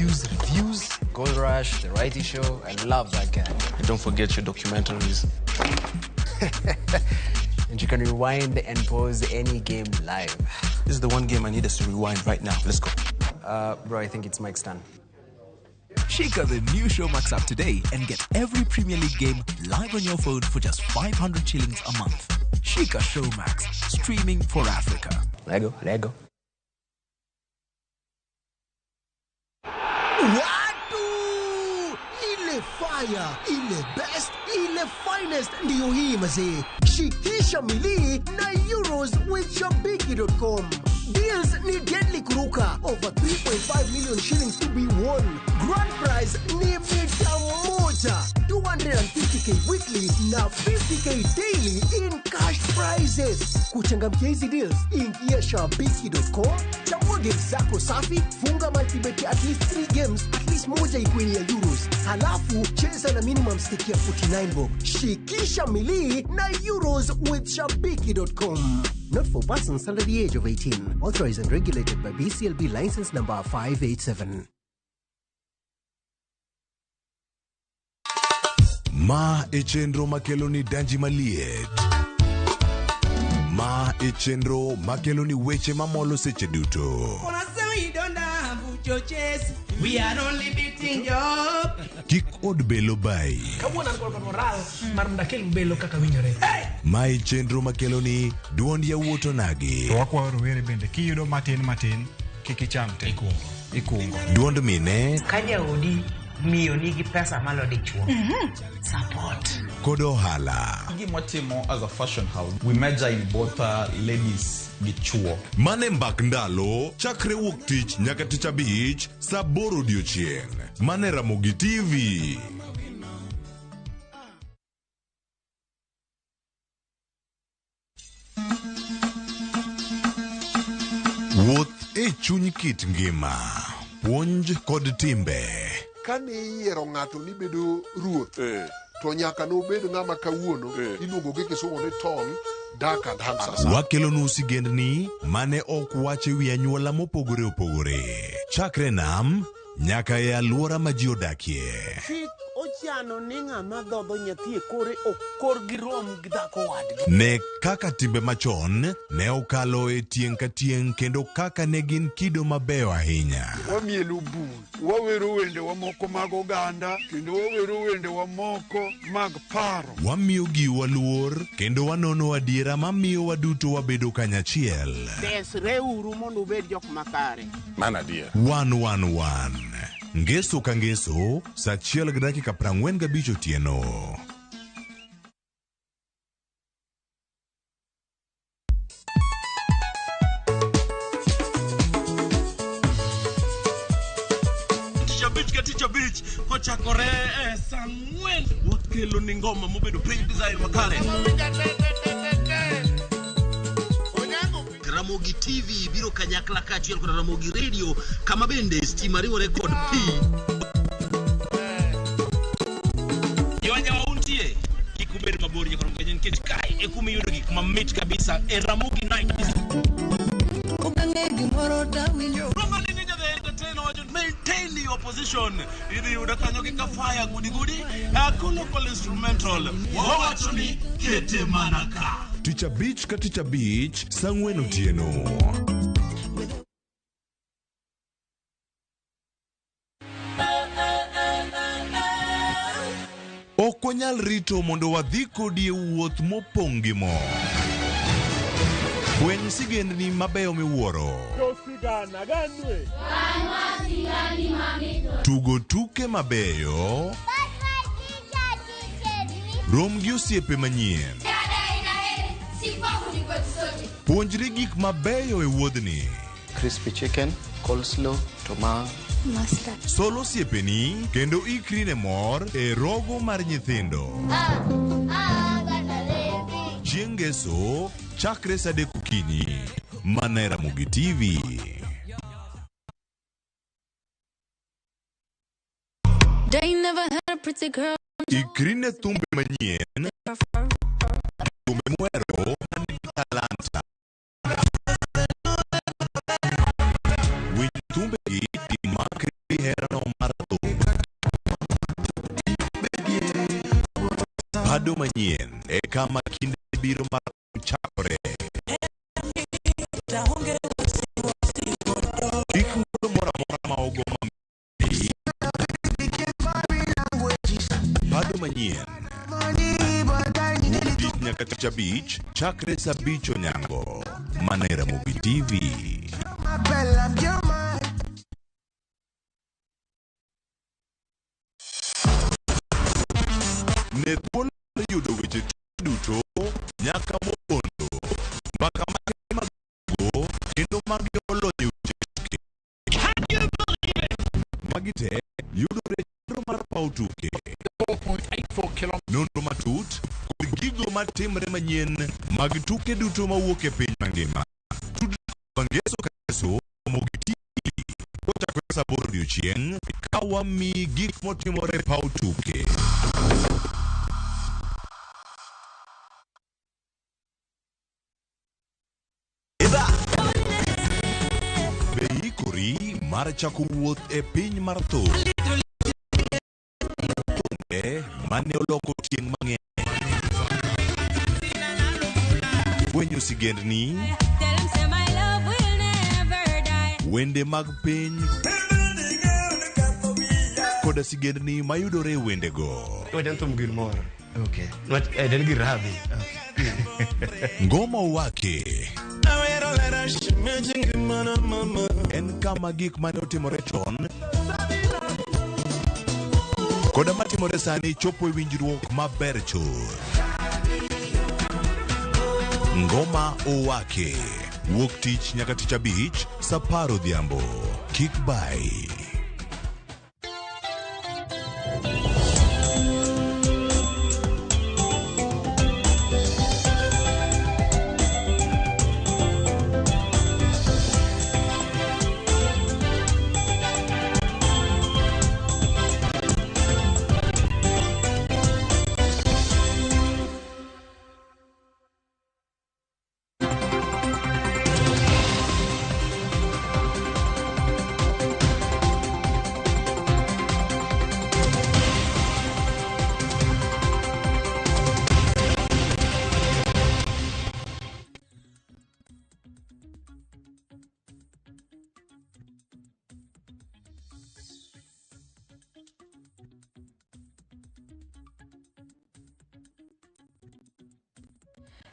Interviews, reviews, Gold Rush, The Righty Show. I love that guy. And don't forget your documentaries. And you can rewind and pause any game live. This is the one game I need us to rewind right now. Let's go. Bro, I think it's Mike's turn. Shika the new Showmax app today and get every Premier League game live on your phone for just 500 shillings a month. Shika Showmax, streaming for Africa. Lego. Watu! Ile fire, ile best, ile finest ndiyo hii mazee. Shikisha mili na Euros with Shabiki.com. Deals ni deadly kuruka. Over 3.5 million shillings to be won. Grand prize ni mita moja. 250k weekly na 50k daily in cash prizes. Kuchangamkia hizi deals, ingia Shabiki.com. Chagua games zako safi, funga multibet at least 3 games, at least moja ikuwe ni ya Euros. Halafu cheza na minimum stake ya 49 bob. Shikisha mili na Euros with Shabiki.com. Not for persons under the age of 18. Authorized and regulated by BCLB license number 587. Ma e chenro makeloni danji maliet. Ma e chenro makeloni weche mamolo seche duto. We are only beating job. Kik od belo bai. Kabuona kwa moral mar ndakel belo kaka winjore. Ma e chenro makeloni duond ya wuoto nagi. To wakwa rowere bende kiyudo matin kiki cham te ikungo. Duond mine kaja odi miyo nigi pesa malo dichuo. Support. Kodo hala. Gimotimo as a fashion house, we measure in both ladies gichuo. Mane mbak ndalo chakre wuok tich nyaka tich abich saa 8 odiochieng'. Mane Ramogi TV. Wuoth e chuny kit ngima. Puonj kod timbe. Kane iyiero ng'ato ni bedo ruoth, to nyaka nobed ng'ama kawuono iluongo gi kisungu ni tall, dark and handsome. Wakelonu sigendni mane ok wache wi anyuola mopogore opogore. Chakre nam nyaka e alwora ma ji odakie. Chik ochiano ni ng'ama dhodho nyathi e kore ok kor gi rom gi dhako wadgi. Ne kaka timbe machon ne okalo e tieng' ka tieng' kendo kaka ne gin kido mabeyo ahinya. Wamielo bul, wawero wende wa moko mag oganda, kendo wawero wende wa moko mag paro. Wamiyo giwa luor kendo wanono adiera mamiyo waduto wabedo kanyachiel. Desreuru mondo ubed jok makare. Mana adier. 111 Ngeso ka ngeso, saa 1:45 otieno. Teacher Beach, ochakore saa 4 wakelo ni ngoma mobedo pay design makare. Ramogi TV biro kanyakla kachiel kod Ramogi Radio kama bende stima riwore kod P. Yawanya wauntie kikubedi mabori ya Ramogi nkech kai ekumi yudo gik mamit kabisa e Ramogi Night. Maintain your position. Idi udakanyo kika fire gudi local instrumental wawachoni kete manaka. Teacher Beach ka Teacher Beach saa 4 otieno. Ok wanyal rito mondo wadhi kodi e wuoth mopong' gi mo. Fweny sigendni mabeyo miwuoro. Tugo tuke mabeyo. Rom gi osiepe manyien. Puonjri gik mabeyo e wuodhni. Crispy chicken, coleslaw, tomato, mustard. Solo osiepeni kendo ikri ne mor e rogo mar nyithindo. Chieng' ngeso chakre saa 3 okinyi. Mana Ramogi TV. They never had a pretty girl. Ikri ne thumbe manyien. Thumbe muero nigi talanta. Winj thumbe gi makri herano Bado manyien e kama kinde biro mar chakore. Ikuro mora ma ogoma. Bado manyien. Dik nyaka tich abich, chakre sa abich onyango. Manera Mugi TV. Ne thuolo yudo weche duto nyaka mopondo mbaka mago kendo magiolo weche magite yudore chenro mar paw tuke 4.84 km nonro matut kod gigo matimre manyien mag tuke duto mawuok e piny mangima. Bangeso kaso Mugi TV kochakore sa 8 odiechieng' ka wami gik motimore paw tuke. Beikori mar chako wuoth e piny mar thum. Mane oloko tieng' mang'eny. Fwenyo sigendni. Wende mag piny. Koda sigendni mayudore e wendego. Wadan thum gilmoro. Okay. Den girabi. Ngoma wake. En kama gik mane otimore chon koda matimore sani chopo e winjruok maber chuth. Ngoma owake wuok tich nyaka tich abich sa 10 odhiambo. Kik bai.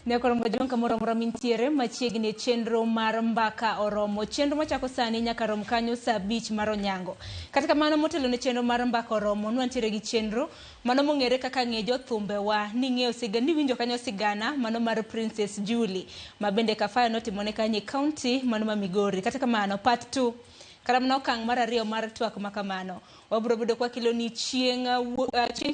Nekoro mgajonka moro mintiere machiegni chenro mar mbaka oromo. Chenro machako sani nyaka rom kanyo sa 5 mar onyango. Kata kamano motelo ne chenro mar mbaka oromo nwantiere gi chenro mano mong'ere kaka ng'ejo thumbe wa ni ng'eyo sigana ni winjo kanyo sigana mano mar Princess Julie mabende Kafaya notimone kanyo county mano ma Migori. Kata kamano part 2 karamna okang' mar 2 mar twak makamano wabro bedo kwa kilo ni chieng'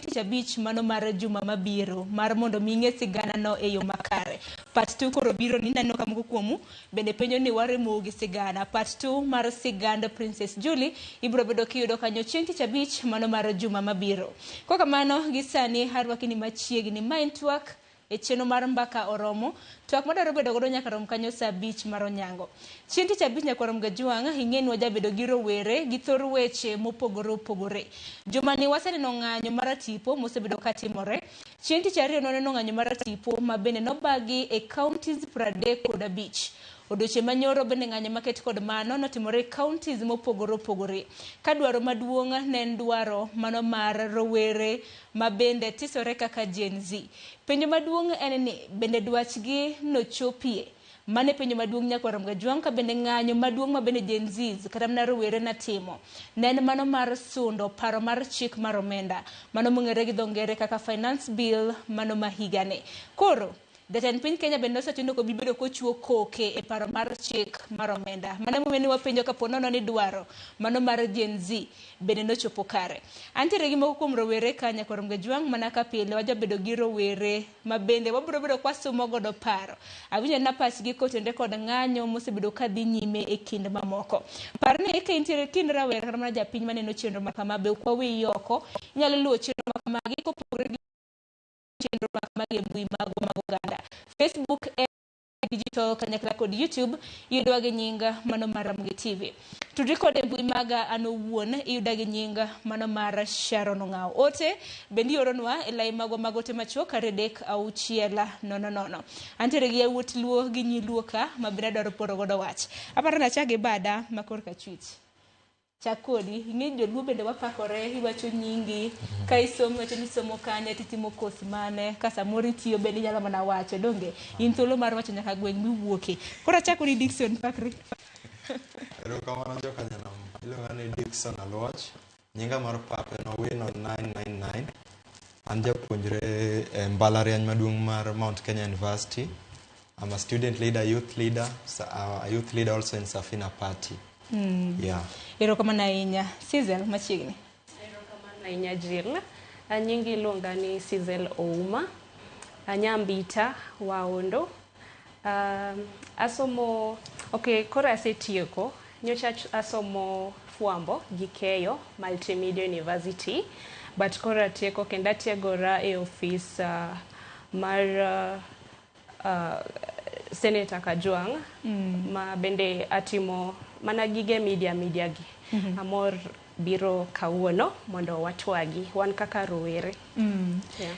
tich abich mano mar juma mabiro mar mondo ming'e sigana no e yo makare. Part 2 koro biro ni nano kamoko kuomu bende penjo ni waremo gi sigana. Part 2 mar siganda Princess Julie ibro bedo kiyudo kanyo chieng' tich abich mano mar juma mabiro. Kwa kamano gisani harwaki ni machiegni main twak e chenro mar mbaka oromo. Twak madaro bedo godo nyaka rom kanyo sa 5 mar onyango. Chieng' tich abich nyaka rom gajuang' ing'eni wajabedo gi rowere gi thor weche mopogore opogore. Juma ni waseneno ng'anyo mar tipo mosebedo katimore. Chieng' tich ariyo noneno ng'anyo mar tipo mabende nobagi e counties 35. Odoche manyoro bende ng'anyo maket kod mano notimore counties mopogore opogore. Ka dwaro maduong' ne en dwaro mano mar rowere mabende tisore kaka Gen Z. Penjo maduong' en ni bende dwachgi nochopie. Mane penjo maduong' nyaka rom gajuang' ka bende ng'anyo maduong' mabende Gen Z kata mana rowere na timo. Nen mano mar sundo paro mar chik mar omenda. Mano mong'ere gi dho ngere kaka finance bill mano mahigane. Koro Jatend piny Kenya bende osetino ko bibedo kochuo koke e paro mar chik mar omenda. Mane momeni wapenjo kapo nono ni dwaro mano mar Gen Z bende nochopo kare. Antiere gi moko kuom rowere kanya korom gajuang' mana ka pile wajabedo gi rowere mabende wabiro bedo kwasumo godo paro. Awinjo na pachgi kotende kod ng'anyo mosebedo kadhi nyime e kind mamoko. Parni ka intiere kind rawere kata mana japiny maneno chenro makama be kwa wi yoko inyalo luwo chenro makama gi kopogore gi chenro makama gi mbui mag oganda. Facebook digital kanyakla kod YouTube iyudowa gi nyinga mano mar Ramogi TV. Tudri kod mbui maga an owuon iyuda gi nyinga mano mar Sharon Ong'aw. Ote bende ioronwa e lai magwa mag ote machuok 36000. Antiere gi yawuot luo gi nyiluo ka ma bende adwaro poro godo wach. Aparo na chage bada makor ka chwich. Chakodi, ing'e joluo bende wapakore, iwacho nyingi, ka isomo wacho ni somo kanye, titimo kosi mane, ka samoro itiyo bende nyalo mana wacho, donge in thuolo mar wacho nyaka gweng' miwuoke. Koro achakoni Dickson pakri. Erokamano jokanyanam, iluonga ni Dickson Aluoch, nyinga mar pap en Owino 999. An japuonjre e mbalariany maduong' mar Mount Kenya University. I'm a student leader, youth leader also in Safina Party. Yeah. Erokamano ahinya. Sizel machiegni. Erokamano ahinya Jill. Nyingi iluonga ni Sizel Ouma. Anyambita Waondo. Asomo, koro asetieko. Nyocha asomo fuambo gi keyo Multimedia University. But koro atieko kendo atiegora e office mar Senator Kajwang' ma bende atimo mana gige media gi. Amor biro kawuono mondo watwagi wan kaka rowere.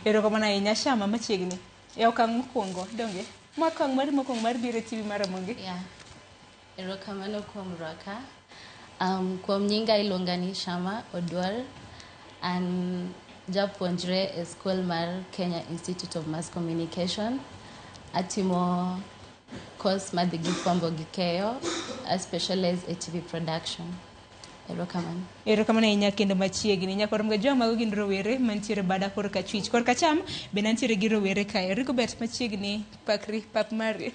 Erokamano ahinya. Shama machiegni. E okang' mokwongo donge okang' mokwongo mar biro e TV mar Ramogi. Erokamano kuom rwaka. Kuom nyinga iluonga ni Shama Odwal. An japuonjre e skul mar Kenya Institute of Mass Communication. Atimo course madhi gi fwambo gi keyo. I specialize in TV production. Erokamano. Erokamano ahinya kendo machiegni. Nyakorom ga joma mago gin rowere mantiere bada kor ka chwich. Kor ka cham be nantiere gi rowere kae. Rigobert machiegni pakri pap mari.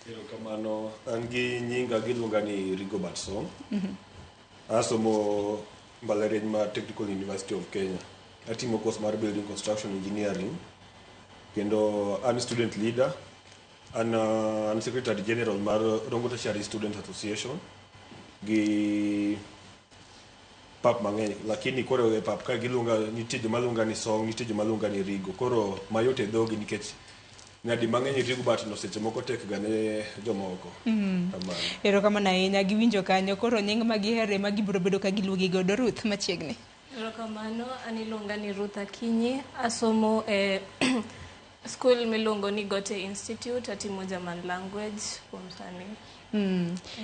Erokamano. An gi nyinga giluonga ni Rigobert Song. Asomo mbalariany mar Technical University of Kenya. Atimo course mar Building Construction Engineering. Kendo an student leader. An Secretary General mar Rongo Tertiary Student Association gi pap mang'eny, lakini koro e pap ka giluonga nitie joma luonga ni Song, nitie joma luonga ni Rigo. Koro mayot e dhogi nikech nyadi mang'eny Rigo but no seche moko tek ga ne jomoko. Erokamano ahinya giwinjo kanyo. Koro nying magihere ma gibiro bedo ka giluogi godo. Ruth machiegni. Erokamano. An iluonga ni Ruth Akinyi. Asomo e school miluongo ni Gote Institute. Atimo German language kuom sani.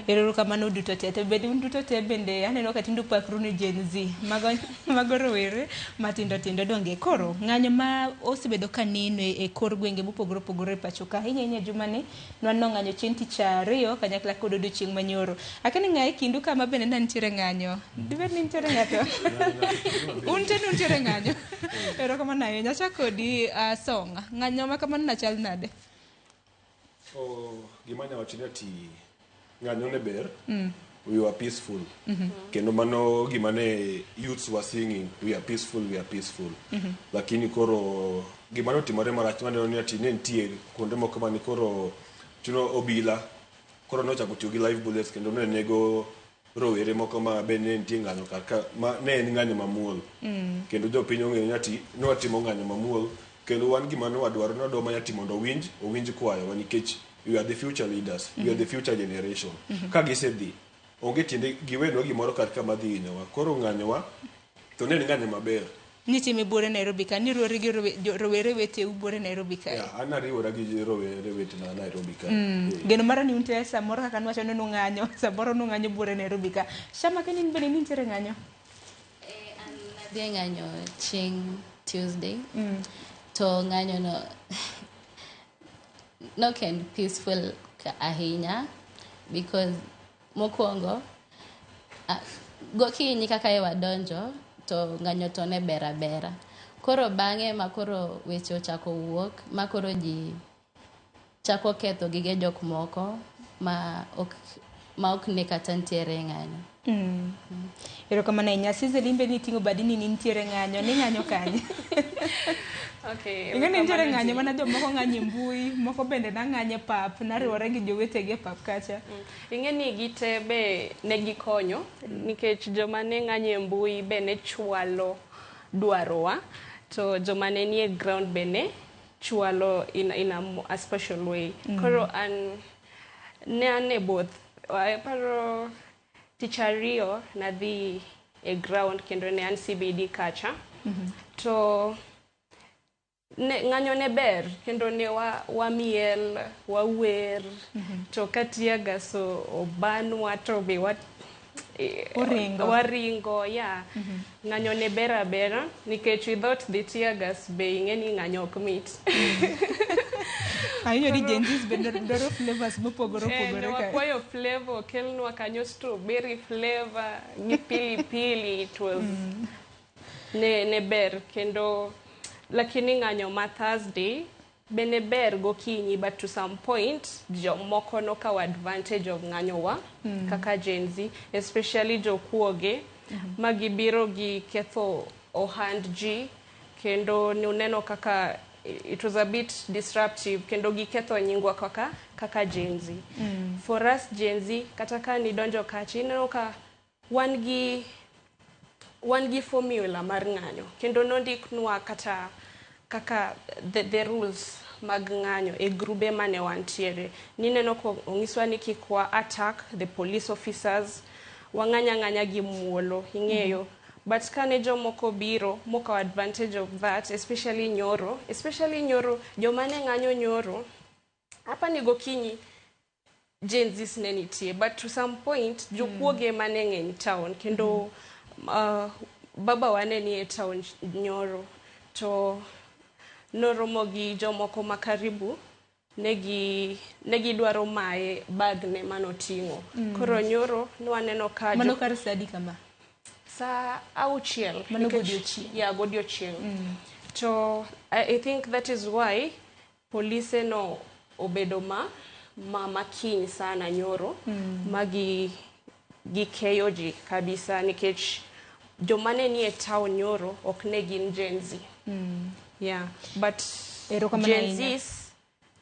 Erokamano duto te. To bende un duto te bende aneno ka tindo pakru ni Gen Z. Mago rowere matindo tindo donge. Koro ng'anyo ma osebedo ka neno e kor gwenge mopogore opogore pacho ka. Hinya juma ni nwanno ng'anyo chieng' tich ariyo kanyakla kod odiochieng' manyoro. Akani ng'aye kindu kama bende nantiere ng'anyo. Dibed ni nitiere ng'ato. Unte nuntiere ng'anyo. Erokamano ahinya. Achakodi Song. Ng'anyo ma kamano nachal nade? Gima nyawachoni ati ng'anyo ne ber. We were peaceful. Kendo mano gima ne youths were singing. We are peaceful, we are peaceful. Lakini koro gima notimore marach maneno ni ati ne nitie kuonde moko mani koro chuno obila koro nochako tiyo gi live bullets kendo ne nego rowere moko ma bende nitie ng'anyo kaka ma ne en ng'anyo mamuol. Kendo jopiny ong'eyo ni ati nowatimo ng'anyo mamuol. Kendo wan gima nwadwaro nodwa ma ati mondo owinj kwayo nikech we are the future leaders. We are the future generation. Ka gisedhi onge tiende giwenwa gimoro kar kama dhi hinyowa. Koro ng'anyowa to ne en ng'anyo maber. Nitime buore Nairobi ka ni ruore gi rowere wete buore Nairobi ka. An ariwora gi rowere wete na Nairobi ka. Geno mara ni unte samoro kaka nwacho ni ng'anyo, samoro ng'anyo buore Nairobi ka. Shama keni bende nitiere ng'anyo? An nadhi ng'anyo chieng' Tuesday. To ng'anyo no ken peaceful ahinya because mokwongo gokinyi kaka wadonjo to ng'anyo to ne bera. Koro bang'e makoro weche ochako wuok makoro ji chako ketho gige jok moko ma ok ne kata ntiere ng'anyo. Erokamano ahinya. Sizel imbe ni ting'o badi ni nitiere ng'anyo. Ni ng'anyo kanye? Ing'e ni nitiere ng'anyo mana jomoko ng'anyo e mbui, moko bende na ng'anyo pap, nariwore gi jowetegi e pap kacha. Ing'e ni gite be ne gikonyo nikech joma ne ng'anyo e mbui be ne chwalo dwarowa to joma ne nie ground be ne chwalo in a special way. Koro an ne ane both. Paro tichario na dhi e ground kendo ne an CBD kacha. To ng'anyo ne ber kendo ne wa miel wa wer to katiaga so obanwa to be what waringo yeah ng'anyo ne bera nikech without the tear gas be ing'eni ng'anyo ok mit. Ayo di Genjis be doro flavors mopogore opogore ka. Wakwayo flavor kelnwa kanyo strawberry flavor gi pilipili. It was ne ber kendo lakini ng'anyo ma Thursday bene ber gokinyi, but to some point jomoko nokawo advantage of ng'anyo wa kaka Gen Z, especially jokuoge magibiro gi ketho ohand ji kendo nuneno kaka it was a bit disruptive kendo gi ketho nyingwa kaka Gen Z. For us Gen Z kata ka ni donjo kachi ineno ka wan gi formula mar ng'anyo kendo nondiknwa kata kaka the rules mag ng'anyo e grube mane wantiere. Nineno ko ongiswa ni kikwa attack the police officers, wang'anya gi muolo ing'eyo. But kane jomoko biro mokawo advantage of that, especially nyoro jomane ng'anyo nyoro hapa ni gokinyi Gen Z ne nitie, but to some point jokuoge mane ng'eny town kendo baba wane ni e town nyoro to noromo gi jomoko makaribu negi dwaro mae bag ne manoting'o. Koro nyoro nwaneno ka mano kar sadi kama sa auchiel mano godiochieng'. Yeah, godiochieng'. To I think that is why police no obedo makiny sana nyoro magi keyo ji kabisa nikech jomane ni e town nyoro ok ne gin Gen Z. Yeah, but Gen Zs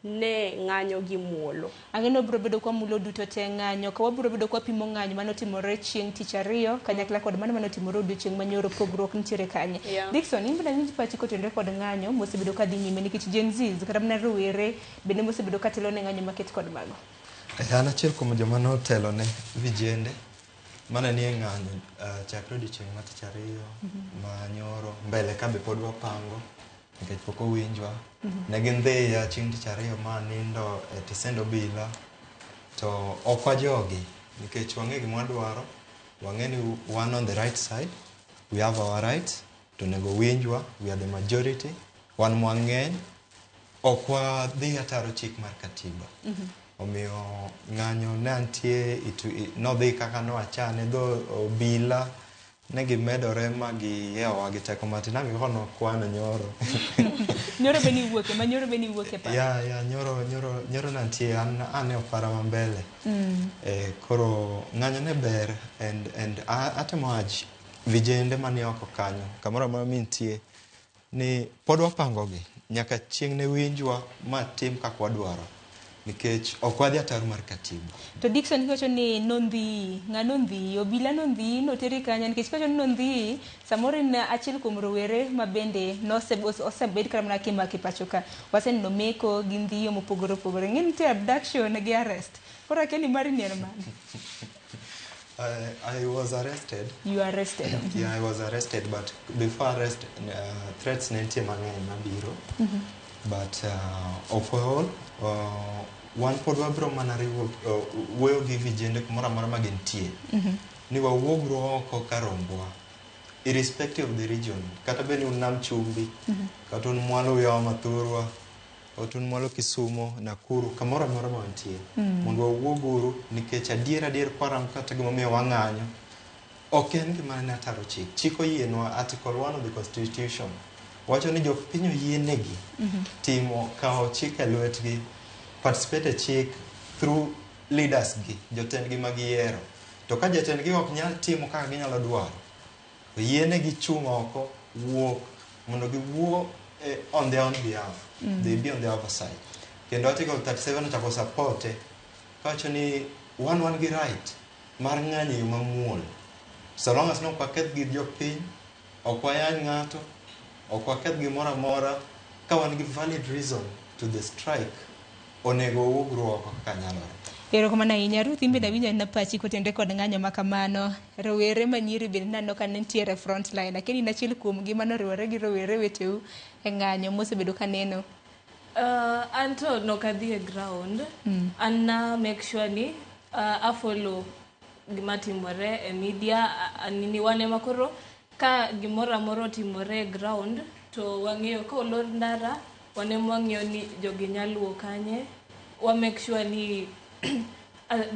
ne ng'anyo gi muolo. Ang'eno biro bedo kwa mulo duto te ng'anyo ka wabiro bedo kwa pimo ng'anyo manotimore chieng' tich ariyo kanyakla kod manotimore odiochieng' manyoro pogruok nitiere kanye. Dickson, in benda nyingi pachi kotenre kod ng'anyo mosebedo ka dhi nyime nikech Gen Z kata mana rowere bende mosebedo ka telo ne ng'anyo maket kod mago. An achiel kuom joma notelo ne vijende mana nie ng'anyo chakre odiochieng' ma tich ariyo manyoro mbele ka be pod wapango nikech pok owinjwa. Ne gin dhiya chieng' tich ariyo ma nindo e tisendo bila to ok wajogi nikech wang'e gima wadwaro, wang'e ni one on the right side, we have our rights, to nego winjwa, we are the majority, wan mwang'eny, ok wadhi ataro chik mar katiba. Omiyo ng'anyo ne antie nodhi kaka nowachane dho obila ne gimedore ma giyewa gi teko matin ang'ikono kwano nyoro. Nyoro beni wuoke pa. Ya nyoro nantie ane opara mambele. Koro ng'anyo ne ber and atemo wach vijende mani oko kanyo kamoro amora mintie ni pod wapangogi nyaka chieng' ne winjwa ma tim kaka wadwaro nikech ok wadhi ataro mar katiba. To Dickson kiwacho ni nondhi obila nondhi noteri kanya nikech kiwacho ni nondhi samoro na achiel kuom rowere mabende osebed kata mana kimaki pacho ka waseneno meko gi ndhiyo mopogore opogore ng'e nitie abduction gi arrest koro akeni mari ni en mane? I was arrested. You were arrested? Yeah, I was arrested, but before arrest, threats nitie mang'eny mabiro. But of all, one pod wabiro mana wuoyo gi vijende kumoro amora ma gintie ni wawuogro oko ka rombwa irrespective of the region, kata bende un Nam Chumbi, kata un mwalo Uyawa Mathurwa, kata un mwalo Kisumo, Nakuru, kamoro amora ma wantie mondo wawuoguru nikech adier kwarango kata gimomiyo wang'anyo ok en gima ne ataro chik. Chik oyienwa Article 1 of the Constitution wacho ni jopiny oyienegi timo kao chik e lwetgi, participate e chik through leaders gi, jotendgi magiyiero. To ka jotendgi ok nyal timo kaka ginyalo dwaro, oyienegi chung' oko, wuok mondo giwuo on their own behalf. They be on the other side. Kendo Article 37 ochako support wacho ni wan gi right mar ng'anyo yo mamuol. So long as no paketh gi jopiny, ok wayany ng'ato, ok waketh gimoro amora ka wan gi valid reason to the strike onego ugruok kaka nyalore. Erokamano ahinya Ruth, imbe nawinjo na pachi kotende kod ng'anyo makamano. Rowere manyiri bende nano ka nitiere front line, lakini nachiel kuom gi mano riwore gi rowere weteu e ng'anyo mosebedo ka neno. Anto nokadhi e ground. An na make sure ni afollow gima timore e media, nini wane makoro ka gimora moro timore e ground to wang'eyo ka olor ndara wane mwang'eyo ni jogi nyaluo kanye. Wa make sure ni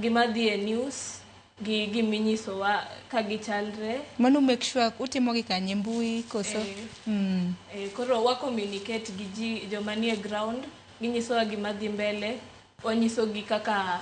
gima dhi e news gi giminyiso wa ka gichalre. Mano make sure utimo gi kanye mbui koso? Koro wa communicate gi ji joma nie ground, ginyiso wa gima dhi mbele, wanyiso gi kaka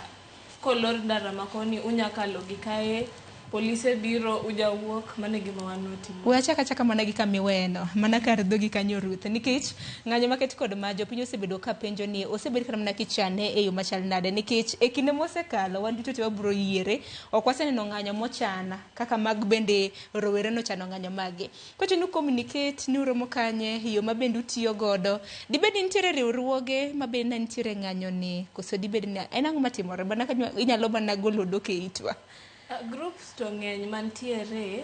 kolor ndara makoni unyakalo gi kae, polise biro ujawuok, mane gima wanotimo. Wachaka mana gi kamiweno, mana kar dhogi kanyo Ruth, nikech ng'anyo maket kod ma jopiny osebedo ka penjo ni osebedo kana mana kichane e yo machal nade, nikech e kinde mosekalo wan duto te wabro yiere, ok waseneno ng'anyo mochana kaka mag bende rowere no chano ng'anyo magi. Kote nu communicate ni uromo kanye, yo mabende utiyo godo, dibed nitiere riwruoge mabende nitiere ng'anyo ni, koso dibed ni en ang'o matimore, bana ka inyalo mana golo doke itwa. Groups to ng'eny mantiere,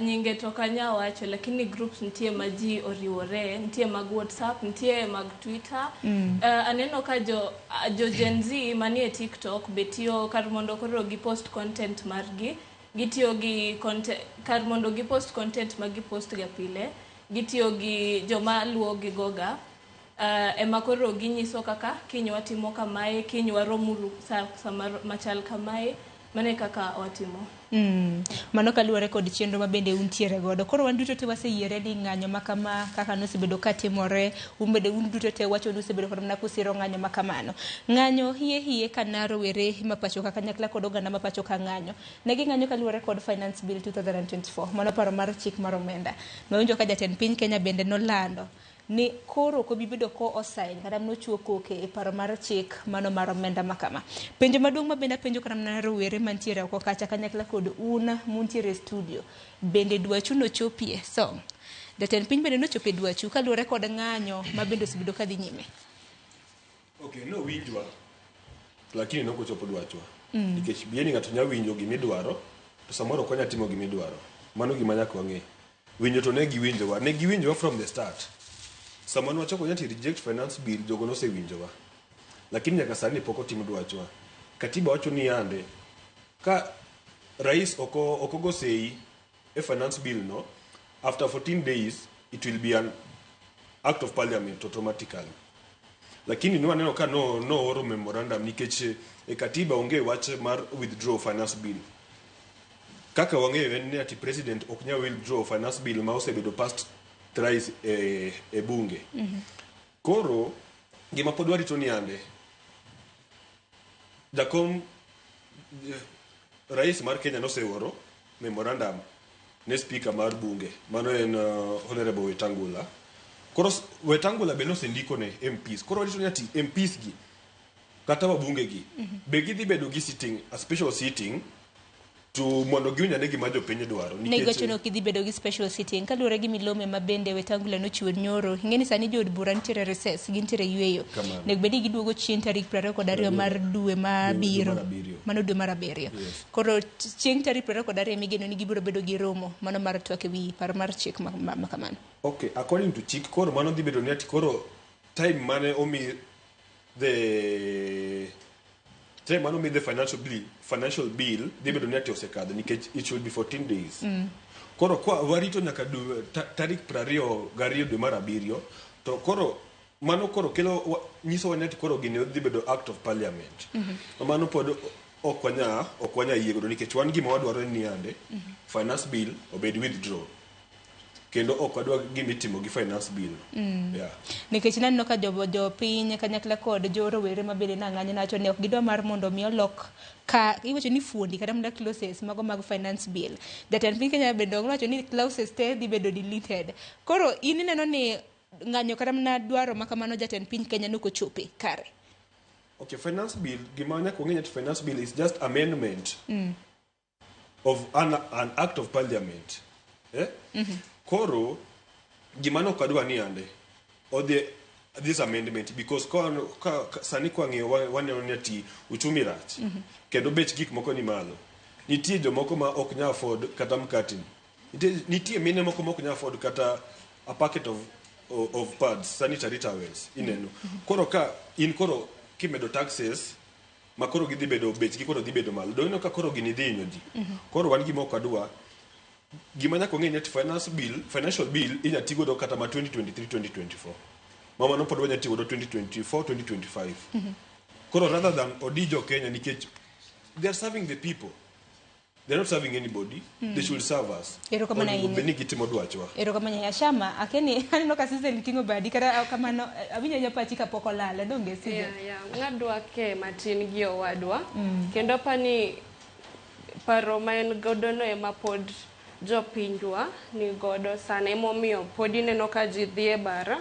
nyinge to kanya wacho, lakini groups nitie ma ji oriwore, nitie mag WhatsApp, nitie mag Twitter. Aneno ka jo Gen Z manie TikTok betiyo kar mondo koro gipost content margi, gitiyo gi kar mondo gipost content ma gipost ga pile, gitiyo gi joma luwo gi goga. Ema koro ginyiso kaka kiny watimo kamae, kiny waromuru sa machal kamae, mane kaka watimo. Mano kaluwore kod chenro mabende untiere godo. Koro wan duto te waseyiere ni ng'anyo makama kaka nosebedo katimore, umbede un duto te wacho nosebedo kod mana kusiro ng'anyo makamano. Ng'anyo hiye kana rowere mapacho kaka nyakla kod oganda mapacho ka ng'anyo. Negi ng'anyo kaluwore kod Finance Bill 2024, mano paro mar chik mar omenda. Nawinjo ka jatend piny Kenya bende nolando ni koro ko bibedo ko osain kata nochuo koke e paro mar chik mano mar omenda makama. Penjo maduong' mabende penjo kana mana rowere mantiere oko kacha kanyakla kod una muntiere studio bende dwachu no chopie song. Jatend piny bende no chopie dwachu kaluwore kod ng'anyo mabende osebedo kadhi nyime. Okay, no winjwa lakini noko chopo dwachwa. Nikech bieni ng'ato nya winjo gimidwaro to samoro konya timo gimidwaro. Mano gima nyaka wang'e. Winjo to ne giwinjowa from the start. Samano wachoko nyati reject finance bill jogo no se winjowa. Lakini nyaka sani poko timo dwachwa. Katiba wacho ni yande ka rais oko go sei a finance bill no, after 14 days it will be an act of parliament automatically. Lakini no aneno ka no oro memorandum nikech e katiba onge wach mar withdraw finance bill. Kaka wang'eyo en ni ati president ok nya withdraw finance bill ma osebedo past thrice e bunge. Koro gima pod warito ni ande jakom rais mar Kenya noseoro memorandum ne speaker mar bunge, mano en Honorable Wetangula. Koro Wetangula be nosendiko ne MPs. Koro warito ni ati MPs gi kata wabunge gi be gidhi bedo gi sitting, a special sitting to mondo giwinjane gima jopiny dwaro. Negocho no kidhi bedo gi special sitting kaluwore gi milome mabende Wetangula nochiwo nyoro. Ing'eni sani jood bura nitiere recess, gintiere yweyo. Nego bedi giduogo chien tarik 22 mar dwe mabiro. Mano dwe mar 7. Koro chieng' tarik 22 migeno ni gibiro bedo gi romo mano mar twak ewi paro mar chik makamano. Okay, according to chik koro mano dhi bedo ni ati koro time mane omi the financial bill debedo ni ati osekadho nikech it should be 14 days. Koro kwa warito nyaka tarik 22 dwe mar 7 to koro mano koro kelo nyiso wa ni ati koro gini dhi bedo act of parliament. Mano pod okwanya yie godo nikech wan gima wadwaro ni ande finance bill obed withdraw. Kendo ok wadwa gimitimo gi finance bill. Nikech naneno ka jopiny kanyakla kod jorowere mabende nang'anyo nacho ne ok gidwa mar mondo mi olok ka iwacho ni fuondi kata mana clauses mago mag finance bill. Jatend piny Kenya bende wacho ni clauses te dhi bedo deleted. Koro in neno ni ng'anyo kata mana dwaro makamano jatend piny Kenya nokochope kare. Okay, finance bill gima nyaka ong'e ni finance bill is just amendment of an act of parliament. Koro gima no kadwa ni ande or this amendment because sani kwa ng'iyo waneno ni ati uchumi rach kendo bech gik moko ni malo. Nitie jomoko ma ok nya afford kata mkati. Nitie mine moko ma ok nya afford kata a packet of pads, sanitary towels ineno. Koro koro kimedo taxes makoro gidhi bedo bech gi koro dhi bedo malo. Do ino ka koro gini dhi inyo ji. Koro wan gima ok adwa gima nyaka ng'e ni financial bill inya tigo do kata ma 2023-2024. Mama no pod wanya tigo do 2024-2025. Koro rather than odijo Kenya nikech they are serving the people. They're not serving anybody. They should serve us. Ero kama na ine. Beni gitimo dwachwa. Ero kama nya shama akeni anino kasise likingo badi kara kama no abinya nyapachi ka poko lala donge sije. Ngadwa ke matin gi owadwa. Kendo pani paro maen godono ema pod jopinjwa ni godo sana emomiyo pod ineno ka ji dhie bara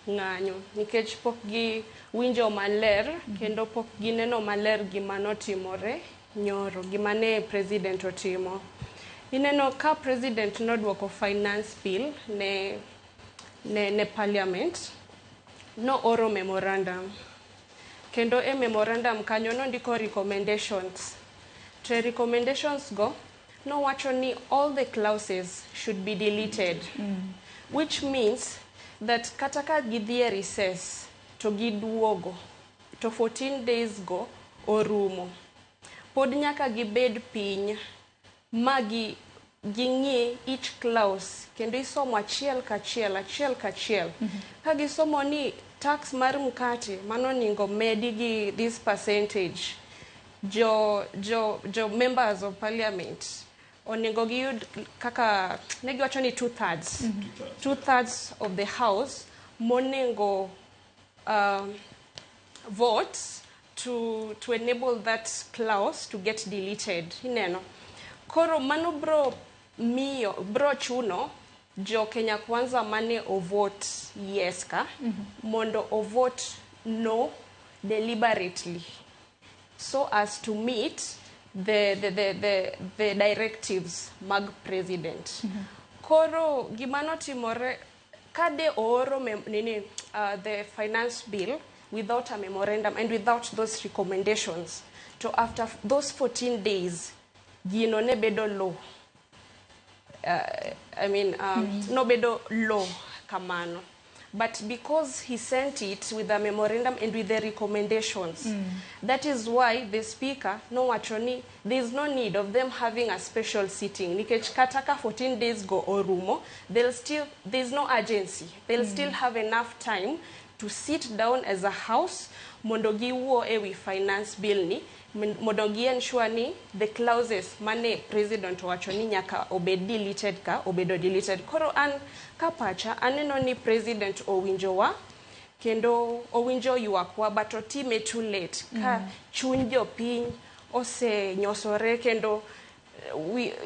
ng'anyo nikech pok gi winjo maler kendo pok gineno maler gima notimore nyoro gima ne president otimo. Ineno ka president nodwoko finance bill ne parliament no oro memorandum kendo e memorandum kanyo nondiko recommendations. To recommendations go no wacho ni all the clauses should be deleted, which means that kataka gidhie recess to giduogo to 14 days go orumo pod nyaka gibed piny magi ging'e each clause kendo isomo achiel kachiel ka gisomo ni tax mar mkate mano ningo medi gi this percentage jo members of parliament onego giyud kaka negi wacho ni 2/3 of the house monego vote to enable that clause to get deleted ineno. Koro mano bro chuno jo Kenya Kwanza mane o vote yes ka mondo o vote no deliberately so as to meet the directives mag president. Koro gimano timore kade oro the finance bill without a memorandum and without those recommendations to after those 14 days gino ne bedo law. No bedo law kamano. But because he sent it with a memorandum and with the recommendations, that is why the speaker, no wachoni, there is no need of them having a special sitting. Nikech kataka 14 days go orumo, there's no urgency. They'll still have enough time to sit down as a house, mondogi wo ewi finance bill ni, mondogi ensure ni the clauses mane president wachoni nyaka obed deleted ka, obedo deleted. Koro an kapacha aneno ni president owinjowa kendo owinjo yuakwa but otime too late ka chuny jopiny ose nyosore kendo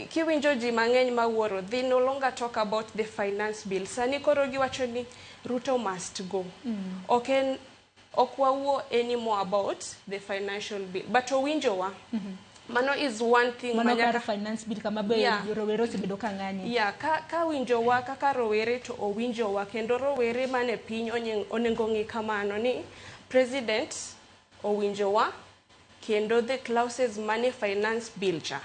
kiwinjo ji mang'eny mawuoro they no longer talk about the finance bill. Sani koro giwacho ni Ruto must go. Okwawuo anymore about the financial bill but owinjowa mano is one thing manaka finance bill kama be rowere osebedo ka ng'anye ka winjowa kaka rowere to owinjowa kendo rowere mane piny onengo ng'i kamano ni president owinjowa kendo the clauses mane finance bill cha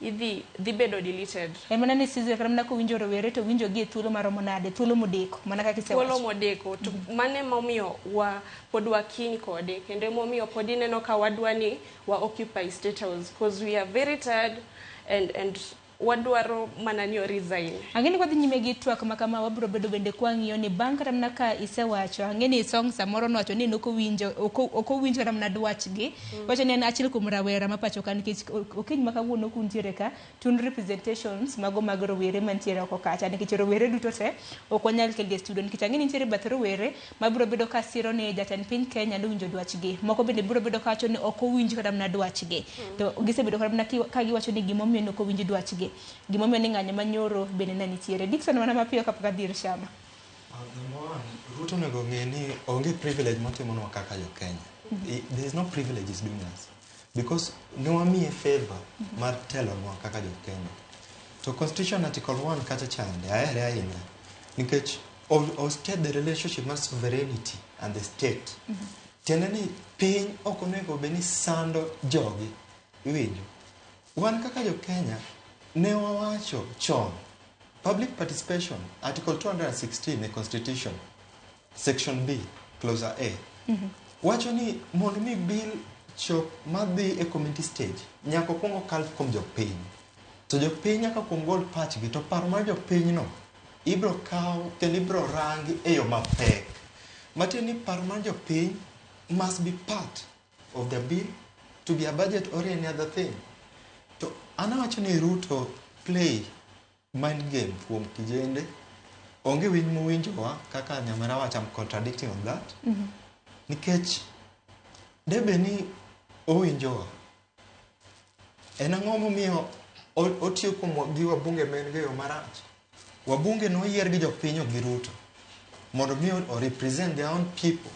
idhi bedo deleted. Mana ni sizo kama nako winjo rowere to winjo gi thuolo maromo nade thuolo modeko manaka kisewacho thuolo modeko to mane momiyo wa podwa kiny kode kendo momiyo podineno ka wadwani wa occupy state house because we are very tired and wadwaro manani resign. Angeni kwa nyime gi twak makama wabro bedo bende kwang'iyo ni bank ramna ka isewacho angeni song samoro no wacho ni noko winjo oko winjo ramna dwachgi wacho ni en achiel kuom rawera mapacho kan kich okeny makawuono kuntiere ka tun representations mago mag rowere mantiere oko kacha nikech rowere duto te ok wanyal kelge student nikech angeni nitiere bath rowere mabro bedo ka siro ne jatend piny Kenya no winjo dwachgi moko bende bro bedo ka wacho ni oko winjo ramna dwachgi to gisebedo ramna ka giwacho ni gimomiyo noko winjo dwachgi gimomiyo ni ng'anyo manyoro bende na nitiere. Dickson mana mapiyo kapaka dir shama. Ruto nego ng'e ni onge privilege motimonwa kaka jo Kenya. There is no privileges doing us because ne wamiye favor mar telonwa kaka jo Kenya. To Constitution Article 1 kata chande ahere ahinya nikech or state the relationship of sovereignty and the state. Tiende ni piny ok onego bed ni sando jogi. Iwinjo. Wan kaka jo Kenya ne wawacho chon public participation article 216 in the constitution section B clause A. Wacho ni mondo mi bill chop madhi e community stage nyaka kuongo kal kuom jopiny. To jopiny nyaka kuom gol pachgi to paro mar jopiny no ibro kaw kendo ibro rangi e yo mapek. Matieni paro mar jopiny must be part of the bill to be a budget or any other thing. To anawacho ni Ruto play mind game kuom kijende. Onge winj mowinjowa kaka nyamera wacho I'm contradicting on that. Nikech debe ni owinjowa. En ang'o momiyo otiyo kuom gi wabunge men ge yo marach. Wabunge noyier gi jopiny gi Ruto mondo mi o represent their own people.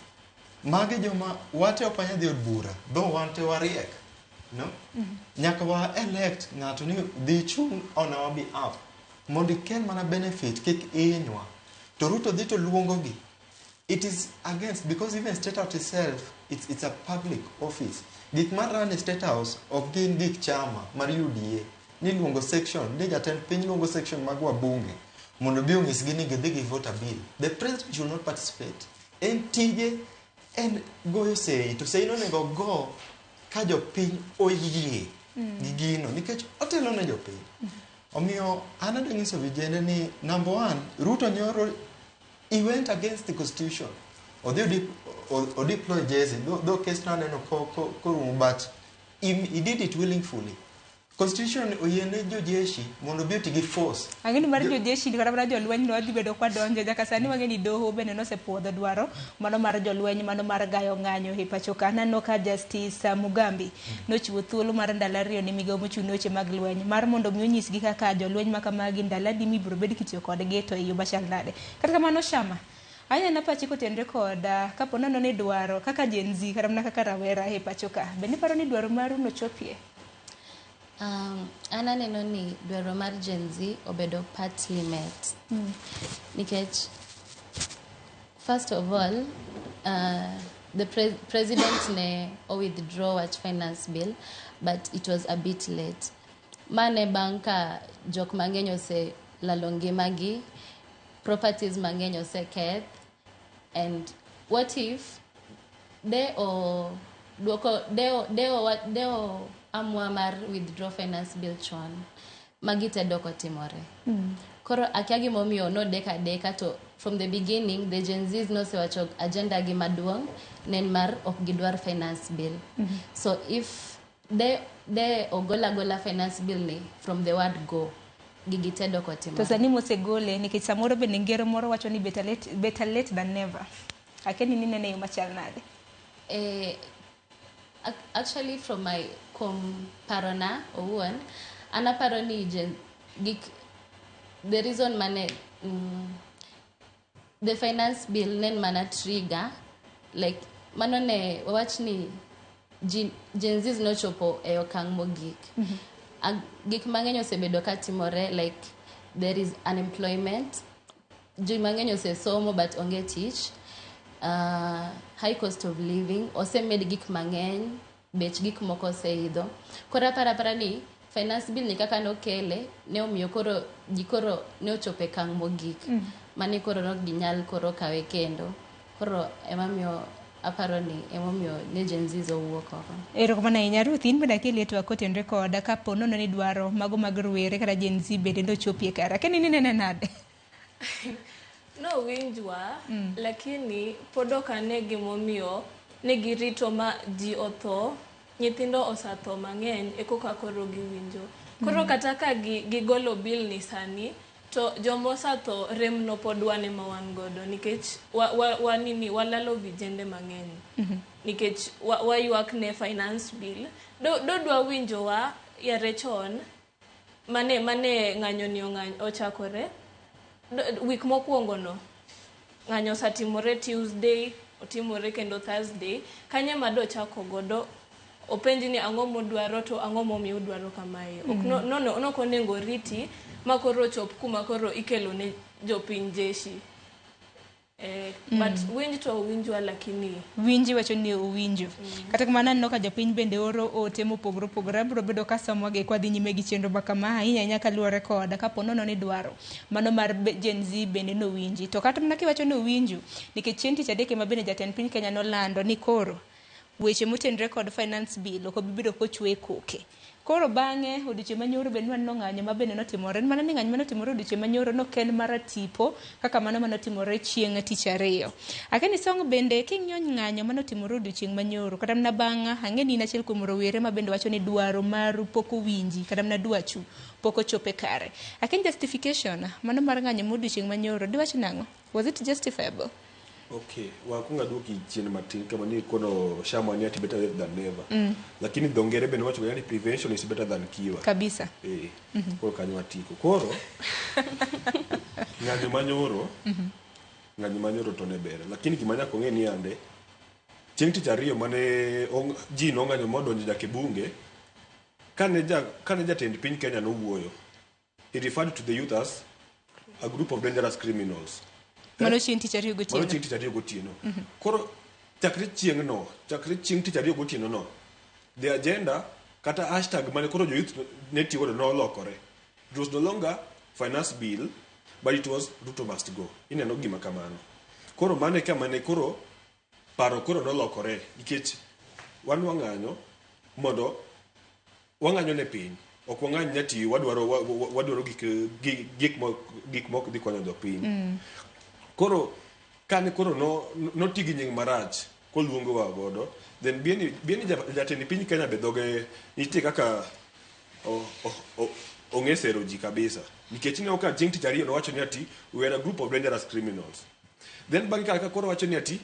Mage joma wate opanya dhi od bura, do wante wariek, no? Nyaka wa elect ng'ato ni dhi chung on our behalf mondo ikel mana benefit kik inywa. To Ruto dhi to luongo gi. It is against, because even State House itself, it's a public office. Gik mar run State House ok gin gik chama mar UDA. Ni luongo section, ni jatend piny luongo section mag wabunge mondo bi ong'is gi ni gidhi gi vote a bill. The president should not participate. En tije en goyo sei, to sei no nego go ka jopiny oyie gi gino nikech otelo ne jopiny. Omiyo anado nyiso vijende ni number one, Ruto nyoro he went against the constitution. Or deploy Jesse, though case na neno ko but he did it willingly. Constitution oyene jojeshi mondo bioti gi force. Angeni mar jojeshi kata mar jolweny no dhi bedo kwa donjo nyaka sani wangeni doho bende no sepuodho dwaro mano mar jolweny mano mar gayo ng'anyo e pacho kana no ka Justice Mugambi nochiwo thuolo mar ndalo ariyo ni migawo mochung' weche mag lweny mar mondo mi onyisgi kaka jolweny makamagi ndalo di mibiro bed kitiyo kod geto e yo machal nade. Kata kamano Shama anya na pachi kotenre koda kapo nano ni dwaro kaka Gen Z kata mana kaka rawera e pacho ka bende paro ni dwaro maru no chopie. Ana neno ni dwaro mar Gen Z obedo partly met. Nikech first of all, the president ne withdraw watch finance bill, but it was a bit late. Mane banka jok mang'eny ose lalongi magi, properties mang'eny ose keth, and what if deo amwa mar withdraw finance bill chon magite doko timore. Koro akiagi momiyo no deka to from the beginning the Gen Zs no sewacho agenda gi maduong' nen mar ok gidwar finance bill. So if they ogola finance bill ni from the word go gigite doko timore. To sani mosegole nikech samoro bende ngero moro wacho ni better late than never. Akeni ni nene yo machal nade? Actually from my parona owuon anaparo ni the reason mane the finance bill nen mana trigger like mano ne wawach ni Gen Z no chopo e okang' mogik. Gik mang'eny osebedo ka timore, like there is unemployment, ji mang'eny osesomo but onge tich, high cost of living osemed gik mang'eny, bech gik moko oseidho. Koro para ni finance bill ni kaka nokele ne omiyo koro gikoro ne ochope kang' mogik mane koro nok ginyal koro kawe kendo. Koro emamiyo aparo ni emomiyo ne Gen Z owuok oko. Erokamano ahinya Ruth, in bende akeli to akotenre koda kapo nono ni dwaro mago mag rowere kata Gen Z bende nochopie kara. Keni nene nade? No winjwa, lakini podo kane gimomiyo ne girito ma ji otho, nyithindo osatho mang'eny e koka koro giwinjo. Koro kata ka gigolo bill ni sani, to jombo satho rem no podwane ma wan godo nikech walalo vijende mang'eny. Nikech wayuak ne finance bill. Dodwa winjowa yare chon mane ng'anyo ni ochakore. Week mokwongo no ng'anyo satimore Tuesday, otimore kendo Thursday. Kanye mado chako godo openji ni ang'o modwaro to ang'o momiyo dwaro kamae. Noko nengo riti makoro chop kuma koro ikelo ne jopiny jeshi. But winj to winjwa lakini winji wacho ni uwinjo. Kata kamano aneno ka jopiny bende oro ote mopogore opogore, biro bedo ka somogi kwa dhi nyime gi chenro makama ahinya nyaka luwore koda kapo nono ni dwaro mano mar Gen Z bende no winji. To kata mana kiwacho no winjo nikech chieng' tich adek ema bende jatend piny Kenya nolando ni koro weche motenre kod finance bill ok obibedo kochwe koke. Koro bang'e odiochieng' manyoro bende wan ng'anyo ma bende notimore. Mana ni ng'anyo manotimore odiochieng' manyoro no ken mar tipo kaka mano manotimore chieng' tich ariyo. Akeni song bende king'iyo ng'anyo manotimore odiochieng' manyoro kata mana bang'a ang'e ni achiel kuom rowere ma bende wacho ni dwaro maru pok owinji kata mana dwachu pok ochope kare. Akeni justification mano mar ng'anyo modiochieng' manyoro diwacho nang'o? Was it justifiable? Okay, wakunga duki chien matin kama ni kono shama ni ati better late than never. Lakini dhongere bende wacho yani prevention is better than cure. Kabisa. Koro kanyo atiko. Koro ng'anyo manyoro to ne bere. Lakini gimanya kong'e ni ande chieng' tich ariyo mane ji nong'anyo modonjo jake bunge kane jatend piny Kenya no wuoyo. He referred to the youth as a group of dangerous criminals. Mano chieng' tich ariyo gotieno. Koro chakre chieng' tich ariyo gotieno no, the agenda kata hashtag mane koro youth ne tiyo godo nolokore. It was no longer finance bill, but it was Ruto must go. Ineno gima kamano. Koro mane kamane koro paro koro nolokore nikech wan wang'anyo mondo wang'anyo ne piny. Ok wang'anyo nyati wadwaro gik mok dhi konyo jopiny. Koro kane koro no tigi nying marach koluongo wa godo, then bieni jatend piny Kenya be dhoge nitie kaka ong'e sero ji kabisa nikech ne oka chieng' tich ariyo nowacho ni ati we are a group of dangerous criminals. Then bang' kaka koro wacho ni ati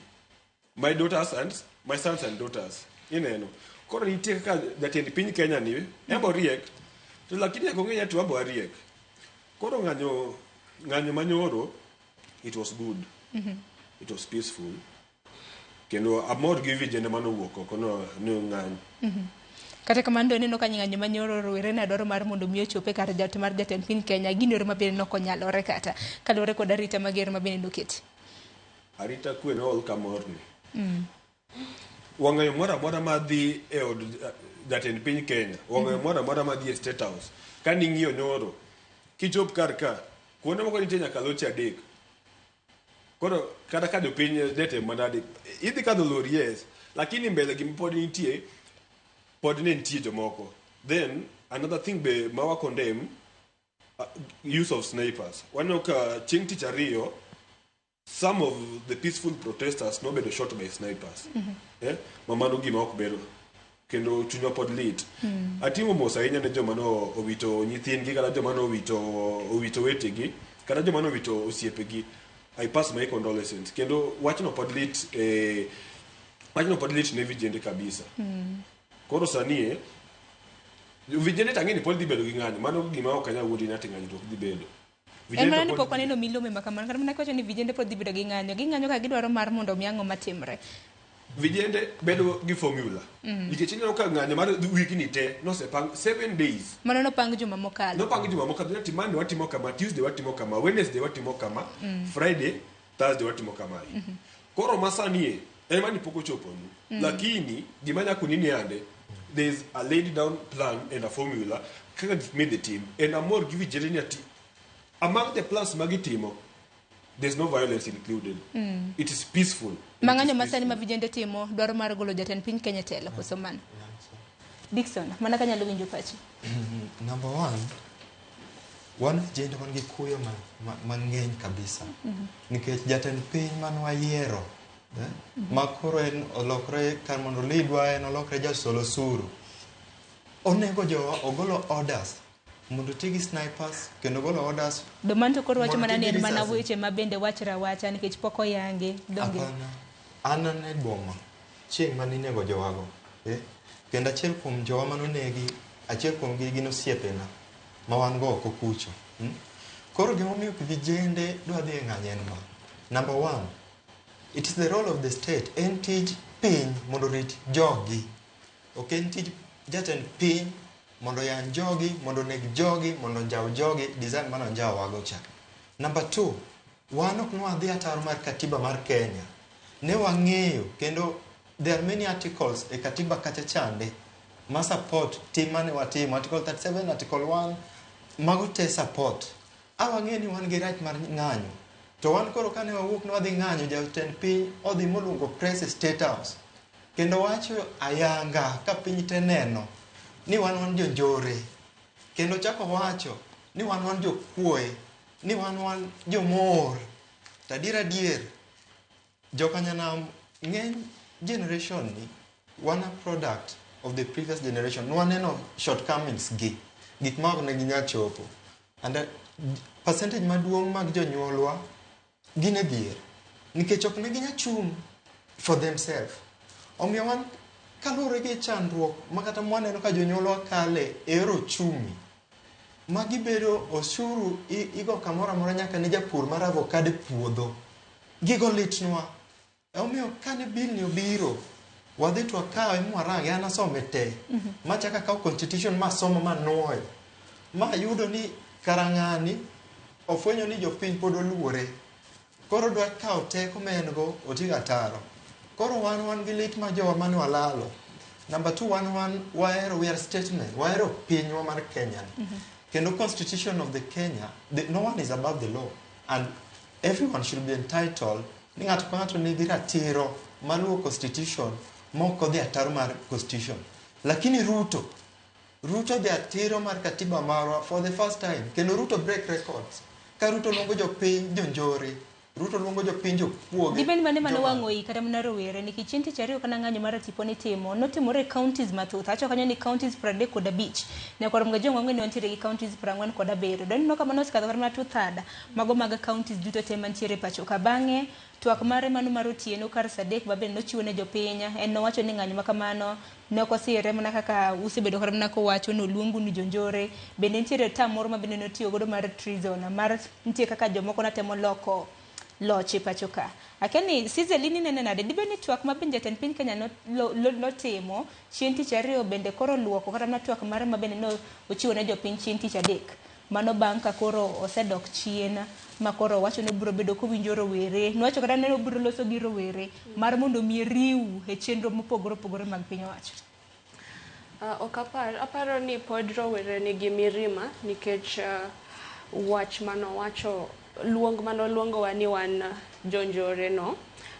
my sons and daughters. Ineno koro nitie kaka jatend piny Kenya ni embo riek to lakini ok ong'e ati wabo riek. Koro ng'anyo manyoro it was good. It was peaceful. Kendo amor gi vijende manowuok oko no ng'anyo. Kata kamano neno ka ng'anyo manyoro rowere na dwaro mar mondo mi ochope kar mar jatend piny Kenya gini yore mabende nokonyalore kata kalore kod arita mager mabende noketi. Arita kwe no ol kamorni. Wang'ayo moro amora madhi e od jatend piny Kenya, wang'ayo moro amora madhi e State House. Ka ning'iyo nyoro kichop kar ka kuonde moko nitie nyaka loche adek. Koro kata ka jopiny dete manade idhi kadho lori yes, lakini mbele gi pod ne nitie jomoko. Then another thing be mawa condemn use of snipers. Waneno ka chieng' tich ariyo some of the peaceful protesters nobedo shot by snipers. Mamano gima ok bedo kendo chunywa pod lit. Atimo mos ahinya ne joma no owito nyithindgi kata joma no owito wetegi kata joma no owito osiepegi. I pass my condolences. Kendo wachno pod lit ne vijende kabisa. Koro sanie vijende tang'eni pod dhi bedo gi ng'anyo. Mano gima ok anyal wuondi nati ng'anyo to dhi bedo. En mana ni pok waneno milome makamano kata mana kwacho ni vijende pod dhi bedo gi ng'anyo ka gidwaro mar mondo mi ang'o matimre. Vijende bedo gi formula. Nikech ineno ka ng'anyo mar wigni te nosepang 7 days. Mano nopang juma mokalo. Ati Monday watimo kama, Tuesday watimo kama, Wednesday watimo kama, Friday, Thursday watimo kama. Koro masanie ema ni pok ochoponi. Lakini gima nyako nini ande there's a laid down plan and a formula kaka made the team. And amor give vijende ni ati among the plans magitimo there's no violence included. It is peaceful. Mang'anyo masani ma vijende timo dwaro mar golo jatend piny Kenya telo koso mano. Dickson, mana kanyalo winjo pachi. Number one, wan vijende wan gi kuyo mang'eny kabisa. Nikech jatend piny man wayiero makoro en olokre kar mondo lidwa en olokre jasolo suru. Onego jowa ogolo orders mondo tigi snipers kendo golo orders. Domanto koro wacho mana ni en mana weche mabende wachra wacha nikech pok oyange donge. Ana ne boma chieng' mane nego jowago kendo achiel kuom jowa manonegi achiel kuom gi gin osiepena ma wan go oko kucho. Koro gimomiyo vijende dwa dhi e ng'anyo en ma number one, it is the role of the state en tij piny mondo rit jogi. Ok en tij jatend piny mondo yan jogi, mondo neg jogi, mondo njaw jogi, design mano njaw wago cha. Number two, wan ok nwadhi ataro mar katiba mar Kenya. Ne wang'eyo kendo there are many articles e katiba kacha chande ma support tim mane watimo, article 37, article 1, mago te support. Awang'e ni wan gi right mar ng'anyo. To wan koro kane wawuok nwadhi ng'anyo, jatend piny odhi moluongo press State House. Kendo wacho ayanga ka piny te neno ni wan jonjore. Kendo chako wacho ni wan jokuoe, ni wan jomor. Tadier adier, jokanyanam ng'eny generation ni wan a product of the previous generation. Waneno shortcomings gi, gik ma ok ne ginya chopo. And percentage maduong' mag jonyuolwa gin e dhier, nikech ok ne ginya chung for themselves. Omiyo wan kaluwore gi chandruok ma kata mwaneno ka jonyuolwa kale e yor ochumi, ma gibedo osuru igo kamoro amora nyaka ne japur mar avocado e puodho. Gigo litnwa. Omiyo kane bill ni obiro, wadhi to akawe mwarange, an asome te. Machaka kaw constitution masomo manuoyo. Ma yudo ni karang'ani ofwenyo ni jopiny pod oluore. Koro dwa kawo teko ma en go otiga taro. Koro wan gi lit ma jowa mane walalo. Number 2, wahero, we are statesmen. Wahero pinywa mar Kenya. Kendo constitution of the Kenya, no one is above the law. And everyone should be entitled ni ng'ato ka ng'ato nigi ratiro maluwo constitution mok odhi ataro mar constitution. Lakini Ruto dhi atiro mar katiba marwa for the first time. Kendo Ruto break records. Ka Ruto luongo jopiny jonjore, Ruto luongo jopiny jokuoge. Diben mane wang'oi kata mana rowere nikech chieng' tich ariyo kana ng'anyo mar tipo nitimo, notimore counties mathoth. Acho kanyo ni counties 35. Ne korom ga jong'we ni wantiere gi counties 47. Dan no kamano sikadho kata mana 2/3 mago mag counties duto te mantiere pacho ka. Bang'e twak mare mano mar otieno kar Sadek babe nochiwo ne jopiny. En nowacho ni ng'anyo makamano ne ok osire mana kaka usebedo kata mana kowacho no luongu ni jonjore. Bende nitiere tam moro ma bende notiyo godo mar treason, mar nitie kaka jomoko natemo loko loche pacho ka. Akeni Sizelini nene nade dibeni twak ma bende jatend piny Kenya notimo chieng' tich ariyo bende koro luoko kata na twak mare ma bende no ochiwo ne jopiny chieng' tich adek. Mano bang' ka koro osedok chien ma koro wacho ne biro bedo kowinjo rowere. Nowacho kata ne obiro loso gi rowere mar mondo mi riu e chenro mopogore mag piny owacho. Aparo ni pod rowere nigi mirima nikech wach mano wacho luong manoluongo wa ni wan jonjore no,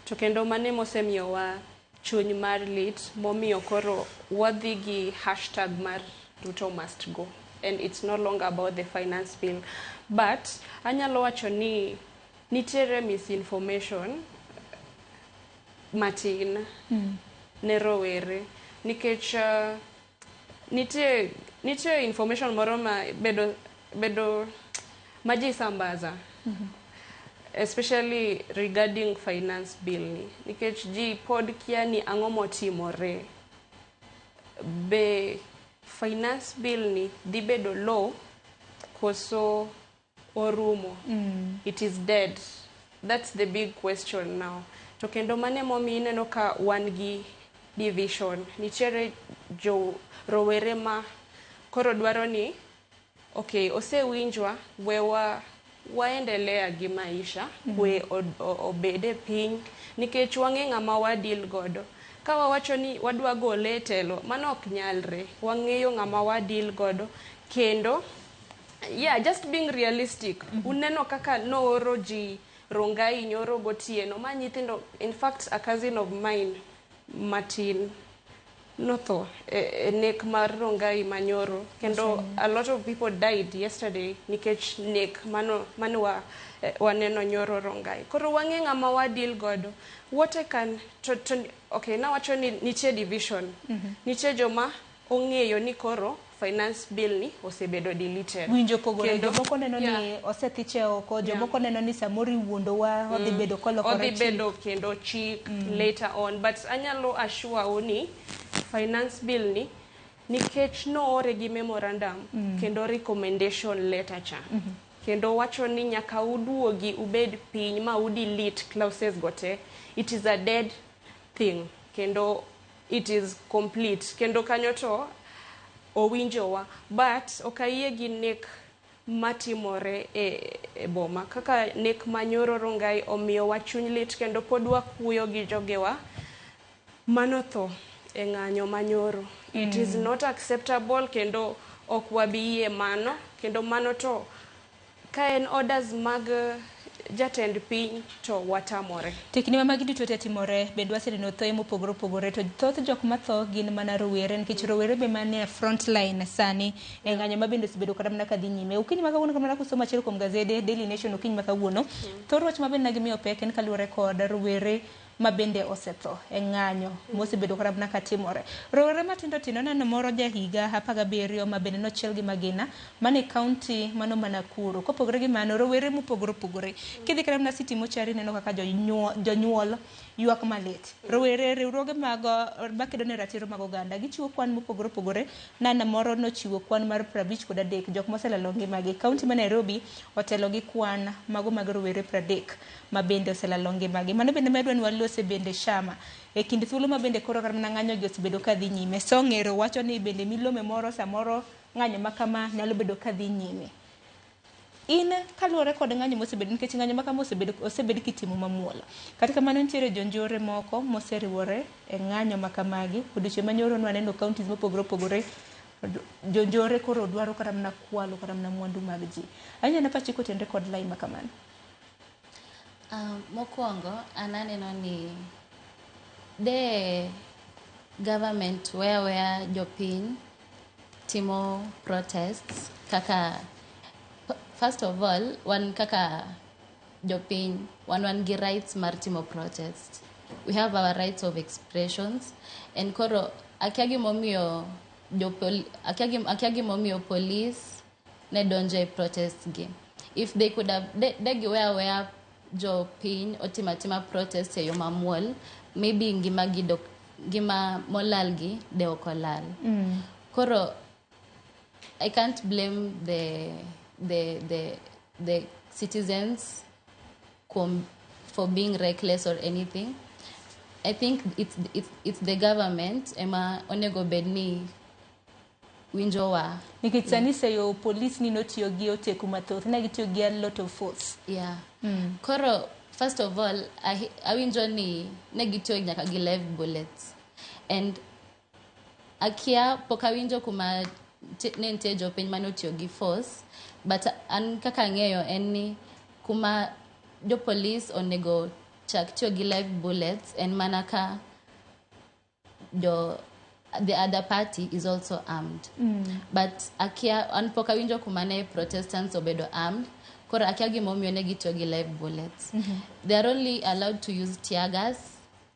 to kendo mane mosemiyo wa chuny mar lit momiyo koro wadhi gi hashtag mar Ruto must go, and it's no longer about the finance bill. But anyalo wacho ni nitiere misinformation matin ne rowere nikech nitie information moro ma bedo maji sambaza, especially regarding finance bill ni, nikech ji pod kia ni ang'o motimore. Be finance bill ni dhi bedo law koso orumo? It is dead. That's the big question now. To kendo mane momi ineno ka wan gi division, nitiere jo rowere ma koro dwaro ni okay, osewinjwa, waendelea gi maisha, we obede piny, nikech wang'e ng'ama wadil godo. Ka wawacho ni wadwa gole telo, mano ok nyalre. Wang'eyo ng'ama wadil godo. Kendo, yeah, just being realistic. Uneno kaka nooro ji Rongai nyoro gotieno. Ma nyithindo, in fact, a cousin of mine, Martin, notho nek mar Rongai manyoro. Kendo a lot of people died yesterday nikech nek mano waneno nyoro Rongai. Koro wang'e ng'ama wadil godo. What I can okay, na wacho ni nitie division. Nitie joma ong'eyo ni koro finance bill ni osebedo deleted. Winjo pogore, jomoko neno ni osethiche oko, jomoko neno ni samori wuondowa odhi bedo kolokore odhi bedo kendo chik later on. But anyalo assure uni finance bill ni nikech no ore gi memorandum kendo recommendation letter cha. Kendo wacho ni nyaka uduogi ubed piny ma udelete clauses gote. It is a dead thing. Kendo it is complete. Kendo kanyo to owinjowa. But okayie gi nek matimore e boma kaka nek manyoro Rongai omiyo wa chuny lit kendo pod wakuyo gi jogewa manotho e ng'anyo manyoro. It is not acceptable kendo ok wabiyie mano kendo mano to ka en orders mag jatend piny to watamore. Tekni magi duto te timore bende waseneno thoe mopogore opogore to thoth jok matho gin mana rowere nikech rowere be mane front line sani e ng'anyo ma bende osebedo kata mana kadhi nyime. Okinyi ma kawuono kamana kusomo achiel kuom gazede Daily Nation okinyi ma kawuono thor wach ma bende nagimiyo pek en kaluwore kod rowere ma bende osetho e ng'anyo mosebedo kata mana katimore. Rowere matindo tindo neno moro jahiga 17 ma bende nochiel gi magina mane kaunti mano Nakuru. Kopogore gi mano rowere mopogore opogore kidhi kata mana City Mochari neno kaka jonyuol ywak malit. Rowere riwruoge mag makedo ne ratiro mag oganda gichiwo kwan mopogore opogore. Nana moro nochiwo kwan mar 53 jok moselalo ngimagi. Kaunti ma Nairobi otelo gi kwan mago mag rowere 30 ma bende oselalo ngimagi. Mano bende medwa walose bende shama e kind thuolo ma bende koro kata mana ng'anyo gi osebedo kadhi nyime. Song'ero wacho ni bende milome moro samoro ng'anyo makama nyalo bedo kadhi nyime. In kaluwore kod ng'anyo mosebedo nikech ng'anyo makama osebed kitimo mamuola. Kata kamano nitiere jonjore moko moseriwore e ng'anyo makamagi. Odiochieng' manyoro nwaneno counties mopogore opogore jonjore koro dwaro kata mana kwalo kata mana mwandu mag ji. Anyalo pachi kotenre kod lai makamano. Mokwongo ananeno ni the government where jopiny timo protests kaka first of all wan kaka jopiny wan gi rights mar timo protest. We have our rights of expressions and koro akia gimomiyo police ne donjo e protest gi. If they could have they were jopiny otima protest e yo mamuol maybe ngima molalgi de okolal. Koro I can't blame the citizens for being reckless or anything. I think it's the government ema onego bedni winjowa nikech sani seyo police ni notiyo gi oteku mathoth na gitiyo gi a lot of force. Yeah. Koro first of all awinjo ni ne gitiyo nyaka gi live bullets and akia poka winjo kuma ne ntie jopiny manotiyo gi force but an kaka ng'eyo en ni kuma jo police onego chak tiyo gi live bullets and manaka the other party is also armed. But akia poka winjo kuma ne protestants obedo armed kora akia gimomiyo ne gitiyo gi live bullets. They are only allowed to use tear gas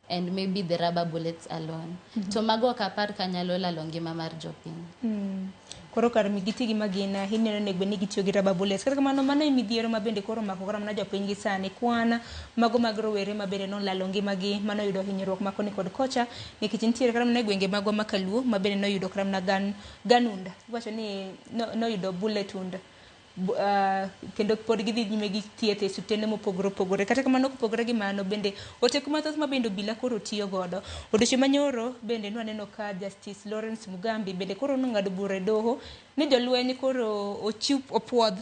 and maybe the rubber bullets alone. To mago kapar kanyalo lalo ngima mar jopiny. Koro kar migiti gi magina hineno ne gbe ni gitiyo gi rubber bullets. Kata kamano mano e midhiero ma bende koro mako kora mana jopiny gi sani kwana mago mag rowere ma bende nolalo ngimagi mano yudo hinyruok makoni kod kocha nikech nitiere kata mana gwenge magwa makaluo ma bende noyudo kata mana ganunda. Iwacho ni noyudo bullet wound. Kendo pod gidhi nyime gi thieth e osiptende mopogore opogore. Kata kamano kopogore gi mano bende oteku mathoth ma bende obila koro tiyo godo. Odiochieng' manyoro bende nwaneno ka Justice Lawrence Mugambi bende koro nong'ado bura e doho ni jolweny koro opuodh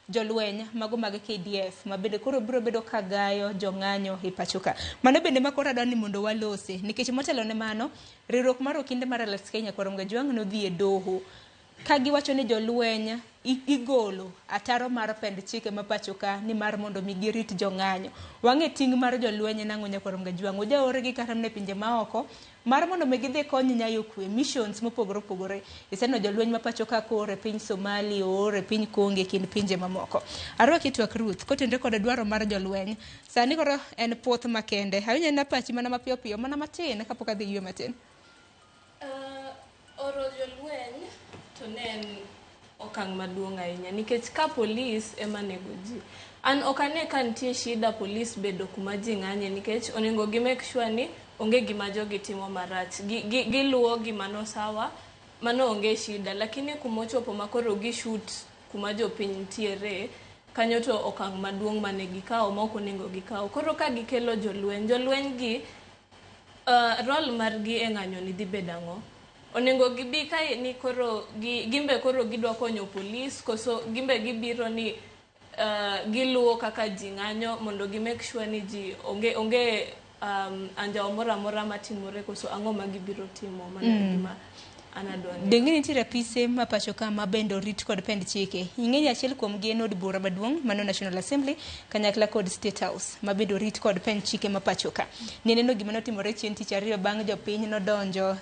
jolweny mago mag KDF ma bende koro biro bedo ka gayo jong'anyo e pachoka. Mano bende ma koro adwani mondo walose nikech motelo ne mano riwruok mar okinde mar Alex Kenya Koronga Jwang' nodhi e doho ka giwacho ni jolweny igolo ataro mar pend chike ma pachoka ni mar mondo mi girit jong'anyo. Wang'e ting' mar jolweny nang'o Nyakoronga Jwang' ojaore gi kata ne pinje maoko mar mondo mi gidhi kony nyayo kwe missions mopogore opogore. Iseno jolweny ma pachoka kore piny Somali ore piny Konge kind pinje mamoko. Arwa kitwak Ruth kotenre kod dwaro mar jolweny. Sani koro en puoth makende. Awinjo na pachi mana mapiyo piyo mana matin kapok adhi ywe matin. Oro jolweny to nen okang' maduong' ahinya nikech ka police ema nego ji. An okane ka nitie shida police bedo kuma ji ng'anye nikech onego gi make sure ni onge gima jogi timo marach. Giluwo gima no sawa mano onge shida lakini kumochopo makoro gi shoot kuma jopiny ntiere kanyo to okang' maduong' mane gikawo moko onego gikawo. Koro ka gikelo jolweny gi role margi e ng'anyo ni dhi bedang'o. Onego gibi ka ni koro gimbe koro gidwa konyo police koso gimbe gibiro ni giluo kaka ji ng'anyo mondo gi make sure ni ji onge anjawo moro amora matimore koso ang'o ma gibiro timo mana gima anadwani. Dengini nitiere apise ma pacho ka ma bendo rit kod pend chike. Ing'eni achiel kuom gi en od bura maduong' mano National Assembly kanyakla kod State House ma bendo rit kod pend chike ma pacho ka. Neneno gima notimore chien tich ariyo bang' jopiny nodonjo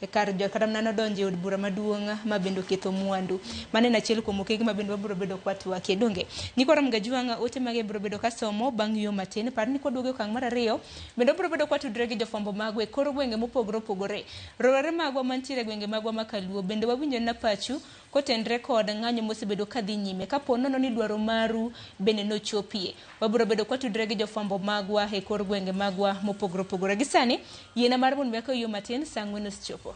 e kar kata mana nodonjo e od bura maduong' ma bendo ketho mwandu. Mane na achiel kuom okege ma bendo wabiro bedo kwatwa kedonge. Nikora Mgajwanga ote mage biro bedo ka somo bang' yo matin par ni koduogo okang' mar ariyo bendo biro bedo kwatudre gi jofwambo magwa e kor gwenge mopogore opogore. Rowere magwa mantiere gwenge magwa makaluo bende wawinjo na pachu kotendre kod ng'anyo mosebedo kadhi nyime kapo nono ni dwaro maru bende nochopie. Wabiro bedo kwatudre gi jofwambo magwa e kor gwenge magwa mopogore opogore. Gisani yiena mar mon mbeka yo matin saa 4 chopo.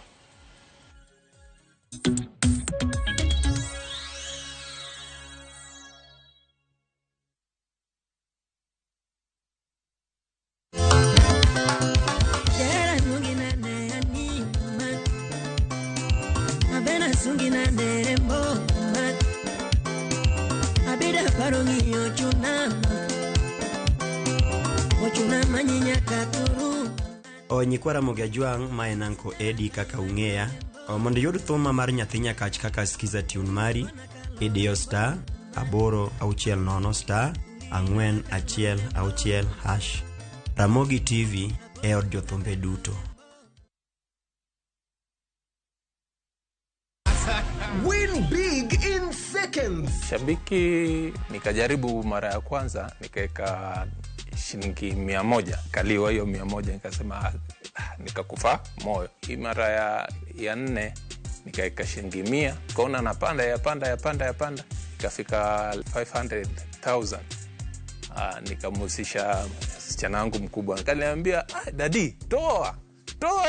Nyikwara Mgajwang' ma en Uncle Eddie kaka ung'eya. Mondo yud thuma mar nyathi nyakach kaka skiza tune mari idiyo star 860 star 416 hash. Ramogi TV e od jothumbe duto. Win big in seconds. Shabiki nikajaribu mara ya kwanza nikaeka shilingi 100, kaliwa hiyo 100 nikasema nikakufa moyo. Hii mara ya 4 nikaeka shilingi 100, kaona napanda yapanda ikafika 500,000. Nikamusisha msichana wangu mkubwa, akaniambia dadi toa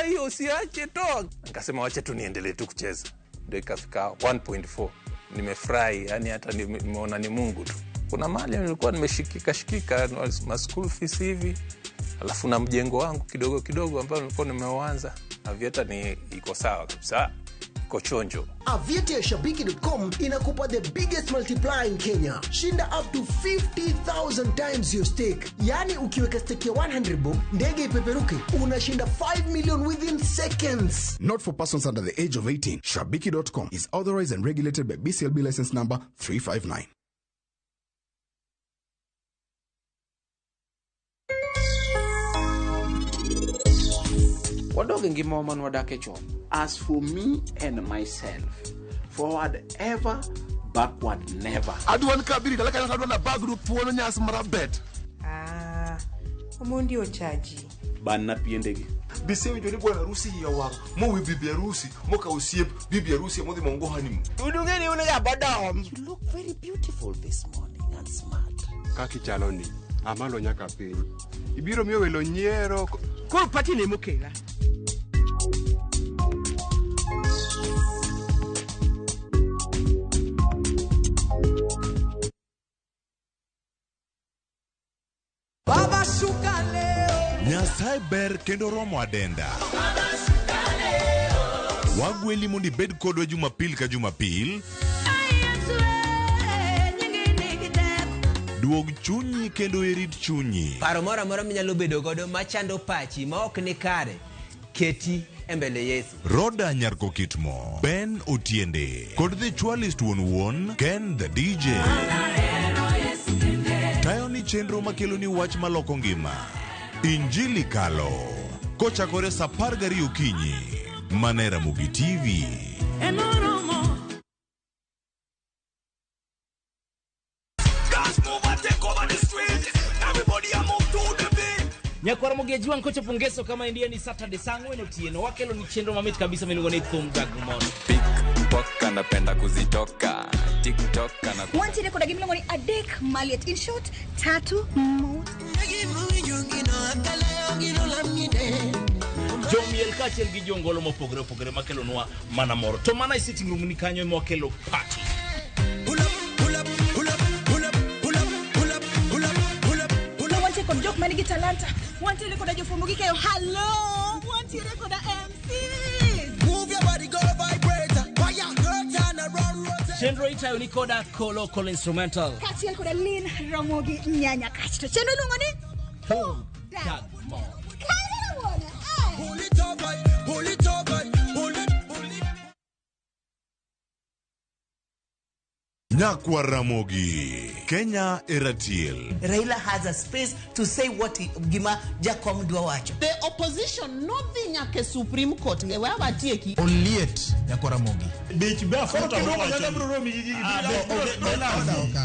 hiyo usiache toa. Nikasema wacha tu niendelee tu kucheza, ndio ikafika 1.4. Nimefurahi, yani hata nimeona ni Mungu tu. Kuna mali nilikuwa nimeshikika ma school fees hivi, alafu na mjengo wangu kidogo ambao nilikuwa nimeuanza. Avieta ni iko sawa kabisa, iko chonjo. Avieta ya Shabiki.com inakupa the biggest multiplier in Kenya. Shinda up to 50,000 times your stake. Yani ukiweka stake ya 100 bob, ndege ipeperuke, unashinda 5 million within seconds. Not for persons under the age of 18. Shabiki.com is authorized and regulated by BCLB license number 359. As for me and myself, forward ever, backward never. Aduan kabiri dalaka na adwana bagru puono nyas marabet. Omondi ochaji. Banna piendegi. Bisewi joni bwana rusi ya wang. Mo wi bibi rusi, mo ka usiep bibi rusi mo di mongo hanim. Udungeni una ya badam. You look very beautiful this morning and smart. Kaki chaloni. Amalo nyaka piny. Ibiro miyo welo nyiero. Ko pati ne mokela. Baba shuka leo. Nyasaye ber kendo romo adenda. Baba shuka leo. Wagweli mondi bed kodwa Jumapil ka Jumapil. Duog chunyi kendo irit chunyi. Paro mora minyalo bedo godo machando pachi ma ok ni kare. Keti embele Yesu. Roda Nyarko Kitmo, Ben Otiende, kod the Chwalist Won, Ken the DJ. Tayo ni chenro makelo ni wach maloko ngima. Injili kalo. Kochakore sa 12 okinyi. Mana Ramogi TV. Nyakwara Mgajwang' kocha pongeso kama india ni Saturday sango eno tieno wakelo ni chenro mamit kabisa milugo ni thum gagumon TikTok napenda kuzitoka TikTok na wanti rekoda gimlo ni adek maliet in short tatu mo Jomiel kachel gi jongolo mopogore makelo nwa mana moro to mana i sitting room ni kanyo mo kelo party. Con joke manigi talanta wanti rekoda jofumugi kayo hello wanti rekoda MC move your body go vibrate fire girl turn around rotate Chenro itayo ni koda Local Instrumental. Kachiel koda Lin Ramogi Nyanya Kach. To chenro iluongo ni Home Tag Mall. Nyakwa Ramogi, Kenya Eratiel. Raila has a space to say what Gima Jakom Dwawacho. The opposition nothing nyake Supreme Court ngewe abatieki. Oliet Nyakwa Ramogi. Bitch be afota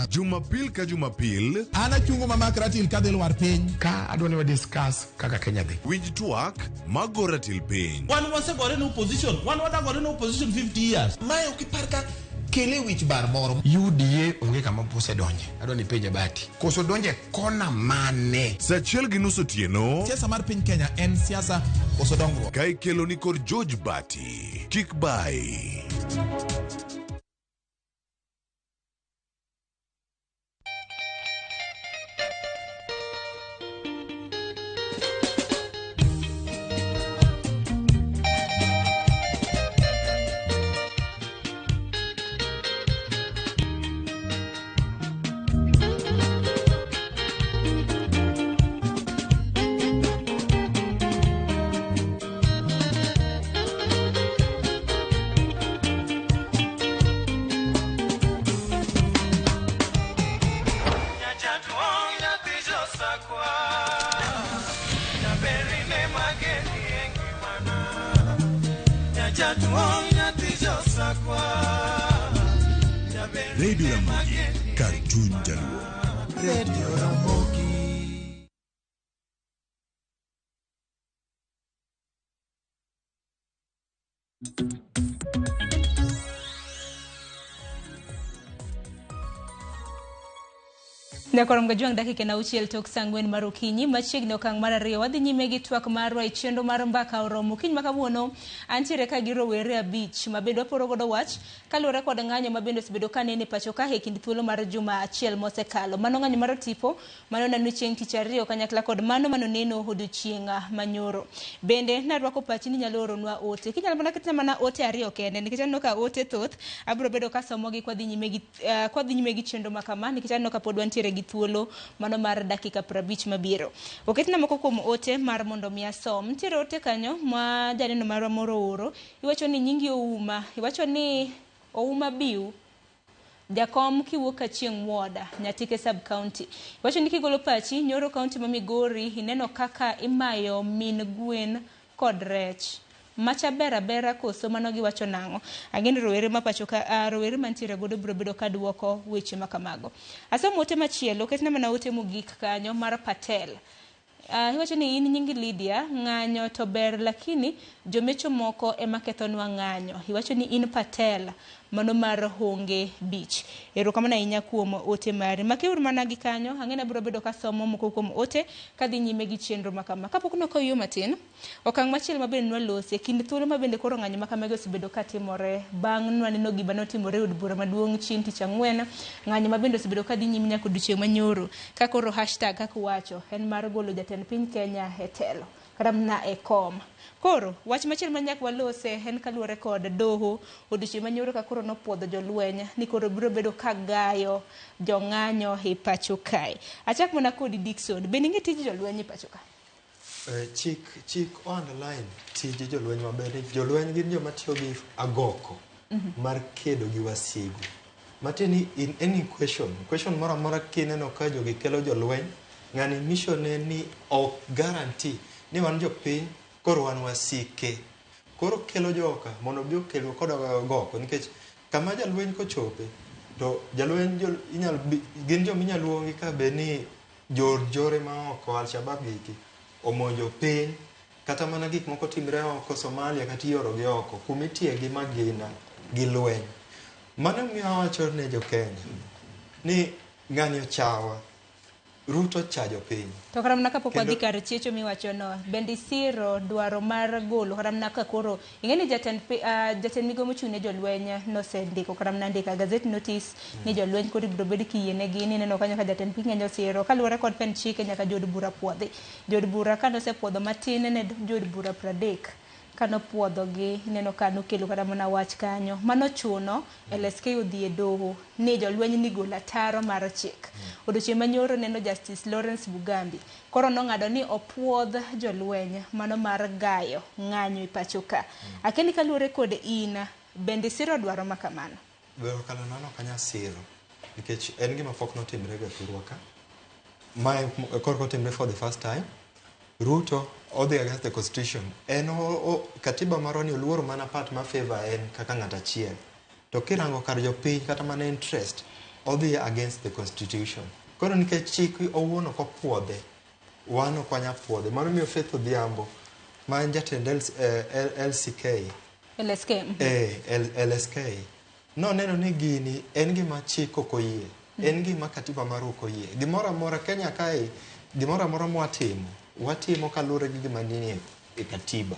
Jumapil ka Jumapil. Ana chungo mama Ratil kadel war piny. Ka adwani wa discuss kaka Kenya dhi. Winj twak magoratil piny. One was gore no opposition. One was gore no opposition 50 years. Mae ukiparka kele wich bar moro. UDA onge kama pose donje. Adwani penje bati. Koso donje kona mane. Sachiel gi nus otieno. Siasa mar piny Kenya en siasa koso dongruok. Ka ikelo ni kod George Bati. Kik bai. Radio Ramogi, Cartoon Jaluo. Radio Ramogi. Nyakorom gajuang dakika na uchiel tok sangwen mar okinyi machiegni okang' mar ariyo wadhi nyime gi twak marwa e chenro mar mbaka oromo kiny makawuono antiere ka gi rowere abich mabende waporo godo wach kaluwore kod ng'anyo mabende osebedo ka nene pacho ka e kind thuolo mar juma achiel mosekalo. Mano ng'anyo mar tipo mano nano chieng' tich ariyo kanyakla kod mano neno odiochieng' manyoro. Bende narwako pachi ni nyalo oronwa ote kinyalo mana ketna mana ote ariyo kende nikech aneno ka ote thoth abiro bedo ka somogi kwadhi nyime gi chenro makama nikech aneno ka pod wantiere gi thuolo mano mar dakika 50 mabiro. Oketna moko kuom ote mar mondo mi asom. Nitiere ote kanyo ma janeno marwa moro oro. Iwacho ni nyingi ouma. Iwacho ni ouma biu. Jakom kiwuok achieng' Woda, Nyatike sub county. Iwacho ni kigolo pachi Nyoro county ma Migori ineno kaka imayo min gwen kod rech. Macha bera koso mano giwacho nang'o. Ageno rowere mapacho ka rowere mantiere godo biro bedo ka duoko weche makamago. Asomo ote machielo ketna mana ote mogik kanyo mar Patel. Iwacho ni in nyingi Lydia ng'anyo to ber lakini jomecho moko ema kethonwa ng'anyo. Iwacho ni in Patel mano mar Honge Beach. Erokamano ahinya kuom ote mari. Makeur mana gi kanyo ang'ena biro bedo ka somo moko kuom ote kadhi nyime gi chenro makama. Kapok nokoyo matin okang' machielo mabende nwalose kind thuolo mabende koro ng'anyo makamago osebedo ka timore bang' nwaneno gima notimore od bura maduong' chieng' tich ang'wen. Ng'anyo mabende osebedo ka dhi nyime nyaka odiochieng' manyoro ka koro hashtag kaka wacho en mar golo jatend piny Kenya e telo karamna e kom. Koro wach machielo manyak walose en kaluwore kod doho odiochieng' manyoro ka koro nopuodho jolweny ni koro biro bedo ka gayo jong'anyo e pacho kae. Achak mana kodi Dickson bende ing'e tij jolweny e pacho kae? Chik online tij jolweny maber. Jolweny gin joma tiyo gi agoko mar kedo gi wasigu. Matini in any question mora mora kineno ka jogi kelo jolweny ng'ani mission ne ni ok guarantee ni wan jopiny koro wan wasike. Koro kelo joka mondo bi okelo kod agoko nikech kama jalweny kochope to jalweny gin joma inyalo luongi ka be ni jore ma oko Al-Shabaab giki omonjo piny kata mana gik moko timre oko Somalia kata iorogi oko kumitie gi magina gi lweny. Mano miyo awacho ne jo Kenya ni ng'ani ochawa Ruto chajo piny. To karamna kapok wadhi kar checho miwacho no bende siro dwaro mar golo karamna ka koro ing'eni jatend migomo chune jolweny nosendiko karamna ndika gazette notice ni jolweny koro biro bedo kiyiene gi ni neno kanyo ka jatend piny ng'enyo siro kaluwore kod pen chike nyaka jod bura puodhi. Jod bura ka nosepuodho matin ne jod bura 30 kanopuodhogi ineno ka nokelo kata mana wach kanyo manochuno LSK odhi e doho ni jolweny ni gol ataro mar chik. Odiochieng' manyoro neno Justice Lawrence Mugambi koro nong'ado ni opuodh jolweny mano mar gayo ng'anyo e pacho ka. Akeni kaluwore kod in bende siro dwaro makamano? Dwaro kalanono kanya siro nikech en gima pok notimre ga thurwa ka. Mae korko timre for the first time. Ruto odhi against the constitution. En katiba marwa ni oluoro mana part ma favor en kaka ng'at achiel. To kirango kar jopiny kata mana interest odhi against the constitution. Koro nikech chik owuon ok opuodhe, wan ok wanya puodhe. Mano miyo Faith Odhiambo ma en jatend LSK no neno ni gini en gima chik ok oyie, en gima katiba marwa ok oyie. Gimoro amora Kenya kae, gimoro amora watimo kaluwore gi gima nie e katiba.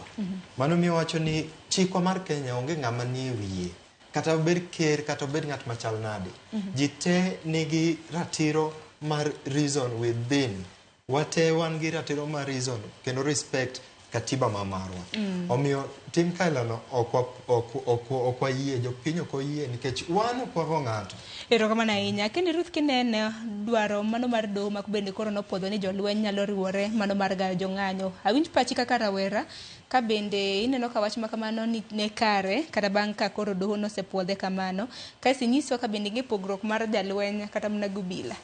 Mano miyo wacho ni chikwa mar Kenya onge ng'ama nie wiye. Kata obed ker, kata obed ng'at machal nade. Ji te nigi ratiro mar reason within. Wate wan gi ratiro mar reason kendo respect katiba ma marwa. Omiyo tim kailano ok wayie, jopiny ok oyie nikech wan ok wago ng'ato. Erokamano ahinya. Kendo Ruth kineno dwaro mano mar doho ma bende koro nopuodho ni jolweny nyalo riwore mano mar gayo jong'anyo. Awinj pachi kaka rawera ka bende ineno ka wach makamano ne kare kata bang' ka koro doho nosepuodhe kamano. Kaisi nyiso ka bende pogruok mar jalweny kata mana gubila.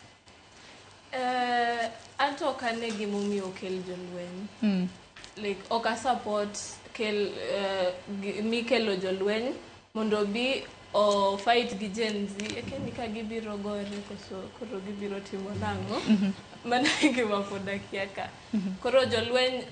Anto kane gimomiyo okel jolweny. Like oka support mikelo jolweny mondo bi o fight gi Gen Z ekeni ka gibiro gore koso koro gibiro timo nango mana gima poda kiaka koro jolweny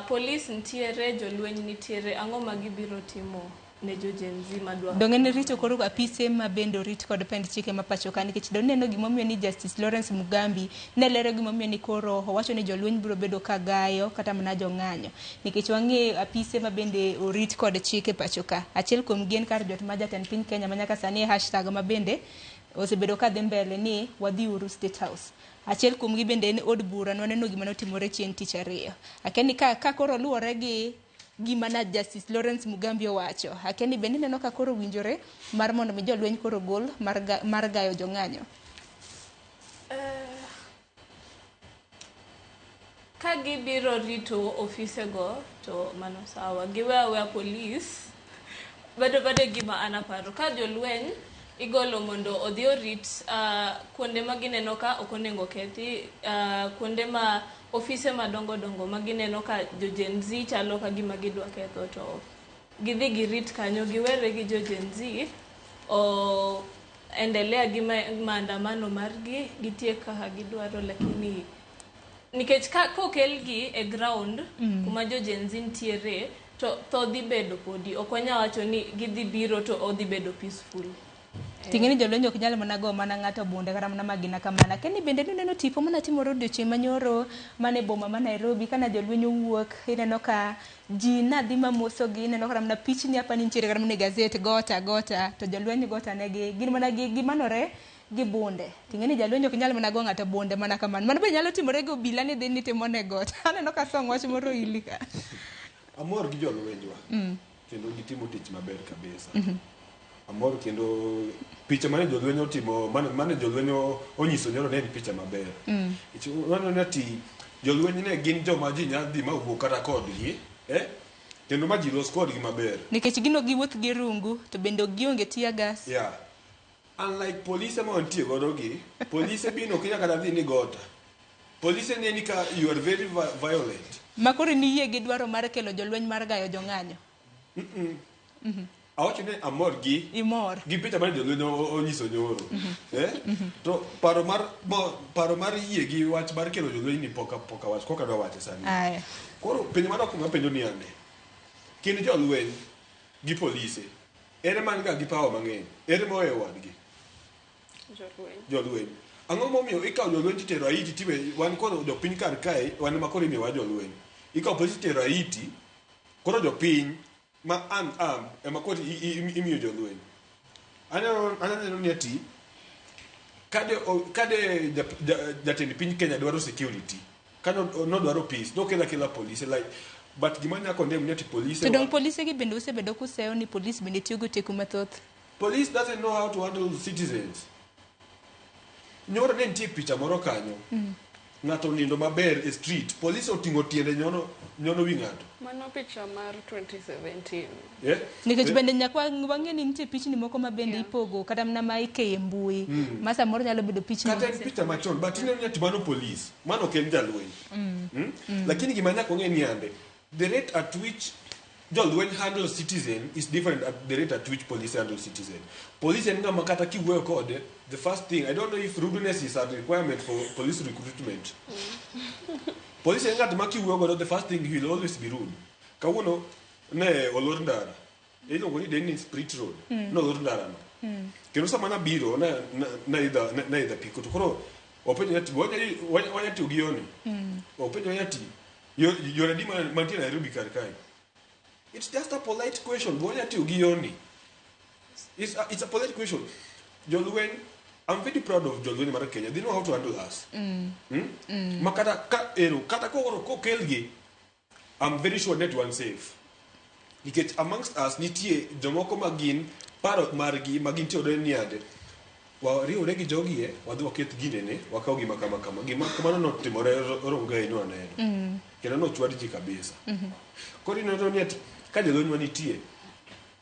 police ntiere jolweny nitiere ang'o ma gibiro timo ne jo Gen Z madwa dongene rito koro apise ma bendo rit kod pend chike ma pacho kan nikech doneno gimomiyo ni Justice Lawrence Mugambi ne lero gimomiyo ni koro owacho ni jolweny biro bedo kagayo kata mana jong'anyo nikech wang'e apise ma bende orit kod chike pacho ka achiel kuom gien kar jot ma jatend piny Kenya manyaka sani hashtag ma bende osebedo ka dhi mbele ni wadhi uru State House. Achiel kuom gi bende en od bura nwaneno gima notimore chieng' tich ariyo. Akeni ka koro luwore gi gima na Justice Lawrence Mugambi owacho. Akeni bende neno ka koro winjore mar mondo mi jolweny koro gol mar gayo jong'anyo. Ka gibiro rito ofisego to mano sawa. Giwe police bado gima anaparo ka jolweny igolo mondo odhi orit kuonde ma gineno ka ok onego kethi kuonde ma ofise madongo ma gineno ka jo Gen Z chalo ka gima gidwa ketho to gidhi girit kanyo giwere gi jo Gen Z o endelea gi maandamano margi gitiek kaka gidwaro lakini nikech ka kokelgi e ground kuma jo Gen Z ntiere to dhi bedo podi ok wanya wacho ni gidhi biro to odhi bedo peaceful. Tingeni jolwenyo ok nyal mana go mana ng'ato bunde kata mana magina kamana. Keni bende neno tipo mana timore odiochieng' manyoro mane boma ma Nairobi kana jolwenyo wuok ineno ka ji nadhi mamoso gi ineno ka mana pichni hapa ni ntiere kata mana gazet gota to jolwenyo gota negi gin mana gimanore gi bunde. Tingeni jolwenyo ok nyal mana go ng'ato bunde mana kamano. Mano be nyalo timore go obila ni dhi ni timo ne gota. Aneno ka song wach moro ilika. Amor gi jolwenywa. Kendo gitimo tich maber kabisa. Amor kendo picha mane jolwenyo timo mane jolwenyo onyiso nyoro ne picha maber. Wano nati jolwenyo ne gin joma ji nyadhi ma wuok kata kodgi kendo ma ji los kodgi maber. Nikech gino giwuoth gi rungu to bende gionge tear gas. Yeah. Unlike police ma ontie godo gi, police bino kinya kata dhi ni gota. Police ne ni ka you are very violent. Makore ni yie gi dwaro mar kelo jolweny mar gayo jong'anyo. Awacho ne amor gi imor gi picha mane jolwenyo onyiso nyoro to paro mar yie gi wach mar kelo jolweny ni poka wach koka dwa wache sani koro penjo mar ok penjo ni ane kind jolweny gi polise ere man ga gi pawa mang'eny ere moe wadgi jolweny ang'o momiyo ikawo jolweny titero Haiti tiwe wan koro jopiny kar kae wan makoro imiyowa jolweny ikawo polisi titero Haiti koro jopiny ma ema kod imiyo jolweny. Aneno ni ati kade jatend piny Kenya dwaro security kano no dwaro peace no kela police like but gima nyako ndem ni ati police To dong polise gi bende osebedo kuseyo ni police bende tiyo go teku mathoth. Police doesn't know how to handle citizens. Nyoro ne nitie picha moro kanyo. Ng'ato nindo maber e street. Police oting'o tiende nyono wi ng'ato. Mano picha mar 2017. Yeah. Nikech bende nyakwa wang'e ni nitie pichni moko ma bende ipogo kata mana ma ikeyo e mbui. Ma samoro nyalo bedo pichni. Kata en picha machon, but ineno ni ati mano police. Mano ok en jalweny. Lakini gima nyako ng'e ni ande, the rate at which jolweny handle citizen is different at the rate at which police handle citizen. Police en ng'ama kata kiwuoyo kode, the first thing, I don't know if rudeness is a requirement for police recruitment. Police en ng'at ma kiwuoyo godo, the first thing he will always be rude. Kawuono ne olor ndara. Iluongo ni Dennis Sprit Road. No olor ndara no. Kendo sama na biro na idha piko to koro openjo ati wanya tiyo gi yoni. Openjo ati yore di mantie Nairobi kar kae. It's just a polite question. Wanya tiyo gi yoni. It's a polite question. Jolweny, I'm very proud of Jolweny mar Kenya. They know how to handle us. Makata kata ko kelgi, I'm very sure net one safe. Because amongst us nitie jomoko magin paro margi magin tiyo do niade. Wariwre gi jogi wadhi waket ginene wakaw gima kama gima kamano notimore rongai no aneno. Kendo no chwad ji kabisa. Koro ineno ni ati ka jolweny nitie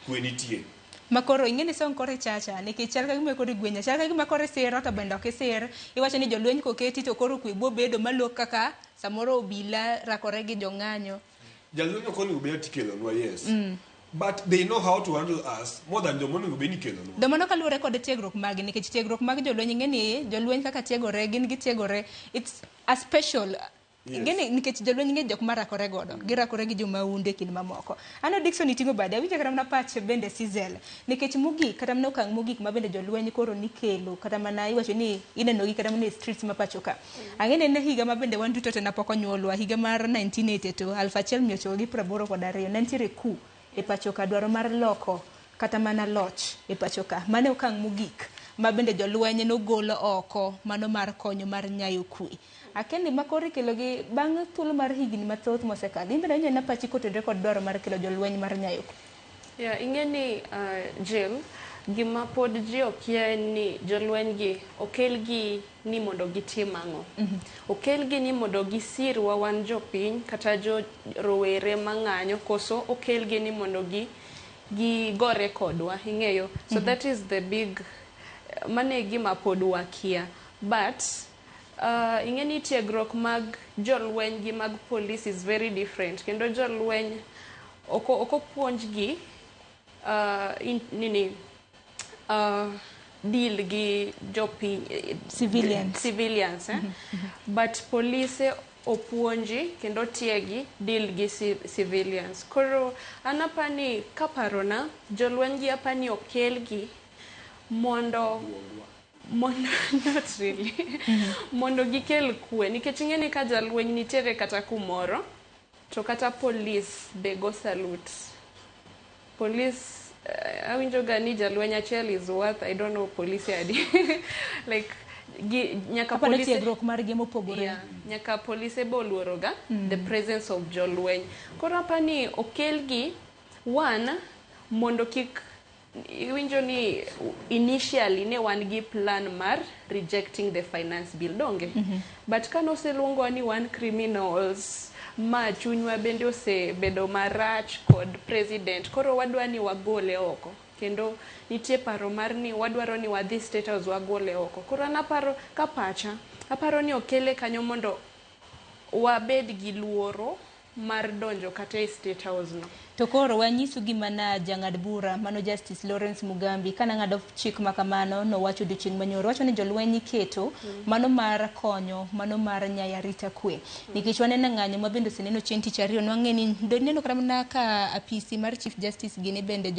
kwe nitie. Makoro ing'eni song kore chacha nikech chal ka gima kore gwenya chal ka gima kore siro to bende ok sir iwacho ni jolweny koketi to koro kwe bo bedo malok kaka samoro obila rakore gi jong'anyo. Jolweny ok onego bed tikelonwa yes. But they know how to handle us more than joma onego bed ni kelonwa. Domano kaluwore kod tiegruok maggi nikech tiegruok mag jolweny ing'eni jolweny kaka tiegore gin gitiegore it's a special. Ing'eni nikech jolweny ng'e jok marakore godo girakore gi jomaunde kinde mamoko. Ano Dickson iting'o bade awinjo kata mana pach bende Sizel nikech mogik kata mana okang' mogik ma bende jolweny koro nikelo kata mana iwacho ni ineno gi kata mana e streets ma pacho ka. Ang'eni ne higa ma bende wan duto tena pok onyuolwa higa mar 1982 1982 ne nitiere coup e pacho ka dwaro mar loko kata mana loch e pacho ka mane okang' mogik ma bende jolweny nogolo oko mano mar konyo mar nyayo kwe. Akendi makori kelo gi bang' thuolo mar higni mathoth mosekalo imbe nanyo na pachi kotedre kod dwaro mar kelo jolweny mar nyayo kwe. Yeah, ing'eni Jill gima pod ji okia ni jolweny gi okelgi ni mondo gitim ang'o. Okelgi ni mondo gisirwa wan jopiny kata jo rowere mang'anyo koso okelgi ni mondo gigore kodwa ing'eyo. So that is the big mane gima pod wakia but ing'eni tiegruok mag jolweny gi mag police is very different kendo jolweny oko puonjgi deal gi jopiny civilians but police opuonji kendo tiegi deal gi civilians. Koro anapani kaparona jolweny gi apani okelgi mondo not really mondo gikel kwe nikech ing'eni ka jalweny nitiere kata kumoro to kata police be go salute police awinjo ga ni jalweny achiel is worth I don't know police adi like nyaka police tiegruok mar gi mopogore nyaka police be oluoro ga the presence of jolweny. Koro apani okelgi one mondo kik iwinjo ni initially ne wan gi plan mar rejecting the finance bill donge but kano seluongo ni wan criminals ma chunywa bende osebedo marach kod president koro wadwa ni wagole oko kendo nitie paro mar ni wadwaro ni wadhi state house wagole oko. Koro anaparo ka pacha aparo ni okele kanyo mondo wabed gi luoro mar donjo kata e state house no. To koro wanyisu gima na jang'ad bura mano Justice Lawrence Mugambi kana ng'ado chik makamano no wacho odiochieng' manyoro wacho ni jolweny keto mano mar konyo mano mar nyayo arita kwe nikech waneno ng'anyo ma bende oseneno chieng' tich ariyo nwang'eni neno kata mana ka apisi mar Chief Justice gini bende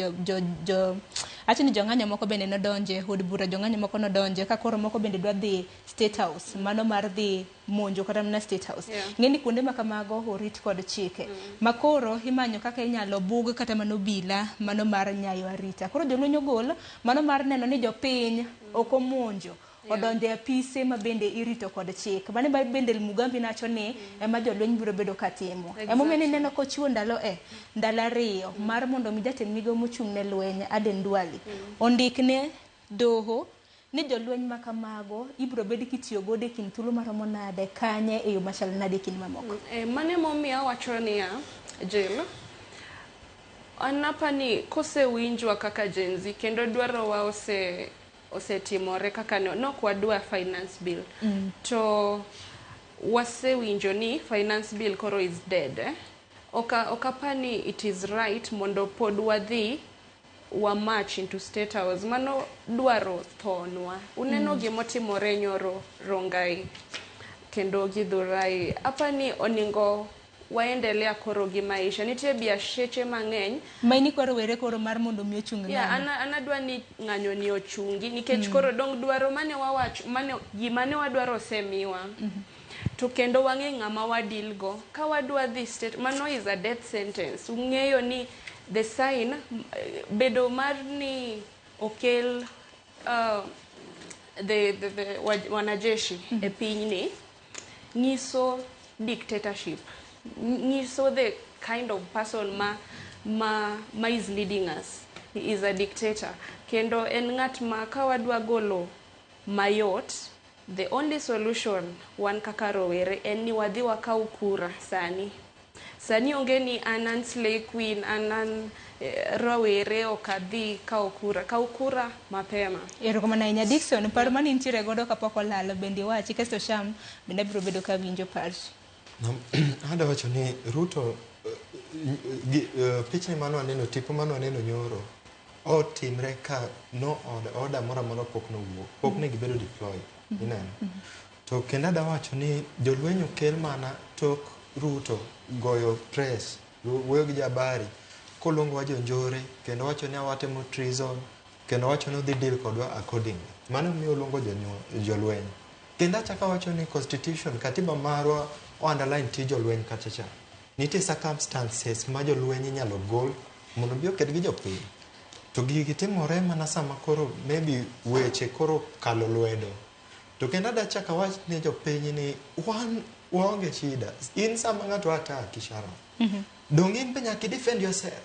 acho ni jong'anyo moko bende nodonje od bura jong'anyo moko nodonje ka koro moko bende dwa dhi state house mano mar dhi monjo kata mana state house ng'eni kuonde makamago orit kod chike makoro imanyo kaka inyalo bug kata mano bila mano mar nyayo arita. Koro jolweny ogol mano mar neno ni jopiny ok omonjo odonjo e apise ma bende irito kod chik. Mane bende Mugambi nacho ni ema jolweny biro bedo katimo. Emomiyo neno kochiwo ndalo ndalo 2 mar mondo mi jatend migawo mochung' ne lweny Aden Duale ondikne doho ni jolweny ma kamago ibro bedi kitiyo gode kin thuolo maromo nade kanye e yo machal nade kin mamoko. Mane momiyo wacho niya Jill anapani kose winjwa kaka Gen Z kendo dwaro wa osetimore kaka nok wadwa finance bill to wase winjo ni finance bill koro is dead okapani it is right mondo pod wadhi wa march into state house mano dwaro thonwa uneno gimotimore nyoro Rongai kendo Githurai apani oningo waendelea koro gi maisha nitie biasheche mang'eny maini koro were koro mar mondo mi ochung anadwa ni ng'anyo ni ochungi nikech koro dong dwaro mane wawacho gimane wadwaro semiwa to kendo wang'e ng'ama wadilgo ka wadwa dhi state mano is a death sentence ung'eyo ni the sign bedo mar ni okel the wanajeshi e pinyni nyiso dictatorship nyiso the kind of person ma is leading us. He is a dictator. Kendo en ng'at ma kawadwa golo mayot, the only solution wan kaka rowere en ni wadhi wakau kura sani. Sani onge ni anan slay queen, anan rawere okadhi kau kura mapema. Erokamano ahinya Dickson, paro mane nitiere godo kapok olalo bende wachi kasto Sham bende biro bedo ka winjo parchi. Hada wacho ni Ruto pichni mano aneno tipo mano aneno nyoro otimre ka no order mora pok no wuok pok ne gibedo deploy ineno to kendo ada wacho ni jolwenyo kel mana tok Ruto goyo press wuoyo gi jabari kolongo wa jonjore kendo wacho ni awatemo treason kendo wacho ni dhi deal kodwa accordingly mano miyo luongo jolwenyo kendo achaka wacho ni constitution katiba marwa underline ti jolweny kachacha nitie circumstances ma jolweny inyalo gol mondo bi oked gi jopiny to gigi timore mana sama koro maybe weche koro kalo lwedo to kendo ada chaka wach ne jopiny ni wan waonge shida in sama ng'ato ataki Sharon dong in be nyaka defend yourself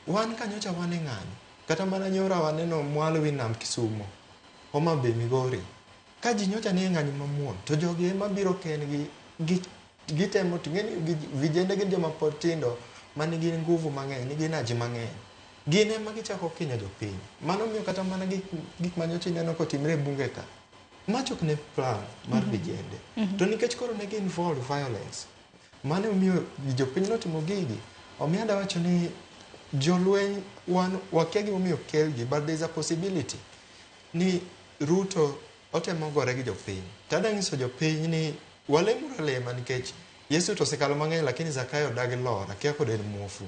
wan kanyocha wan ng'anyo kata mana nyora waneno mwalo winam Kisumo Homa Bay Migori ka ji nyocha ni ng'anyo mamuon to jogi ema biro ken gi gitemo tingeni vijende gin joma pod tindo manigi nguvu mang'eny nigi naji mang'eny gine ema gichako kinyo jopiny mano miyo kata mana gik manyocha ineno kotimre bunge ka machok ne plan mar vijende to nikech koro ne involve violence mano miyo jopiny notimo gigi omiyo ada wacho ni jolweny wan wakia gimomiyo kelgi but there is a possibility ni Ruto otemo gore gi jopiny tada nyiso jopiny ni walemura lema nikech Yesu to sekalo mang'eny lakini Zakayo dagi lora kia kod en muofu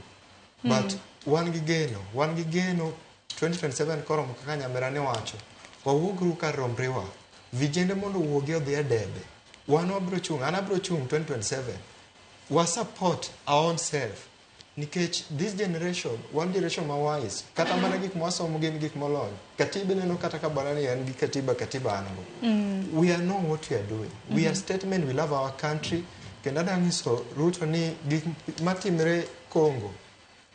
but wan gi geno 2027 koro kaka Nyamera ne wacho wawuogru kar rombrewa vijende mondo wuogi odhi e debe wan wabro chung an abro chung 2027 wa support our own self nikech this generation one generation ma wise kata mana gik mwasomo gin gik molony katiba neno kata ka barani en gi katiba ango we are know what we are doing we are statement we love our country kenda dangiso Ruto ni gik matimre Congo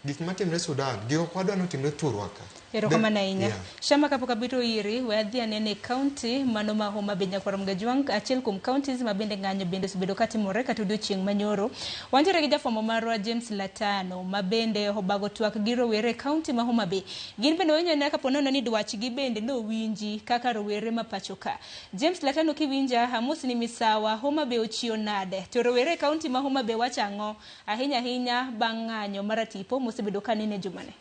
gik matimre Sudan gik kwadwa notimre Turwaka erokamano ahinya Shama kapok abiro iri we adhi anene county mano ma Homa Bay Nyakwar Mgajwang achiel kuom counties ma bende ng'anyo bende osebedo katimore kata odiochieng' manyoro wantiere gi jafwambo marwa James Latano ma bende obago twak gi rowere county ma Homa Bay gin bende onyone kapo nono ni dwachgi bende nowinji kaka rowere ma pacho ka James Latano kiwinja Hamus ni misawa Homa Bay ochio nade to rowere county ma Homa Bay wacho ang'o ahinya bang' ng'anyo maratipo mosebedo kanene jumane.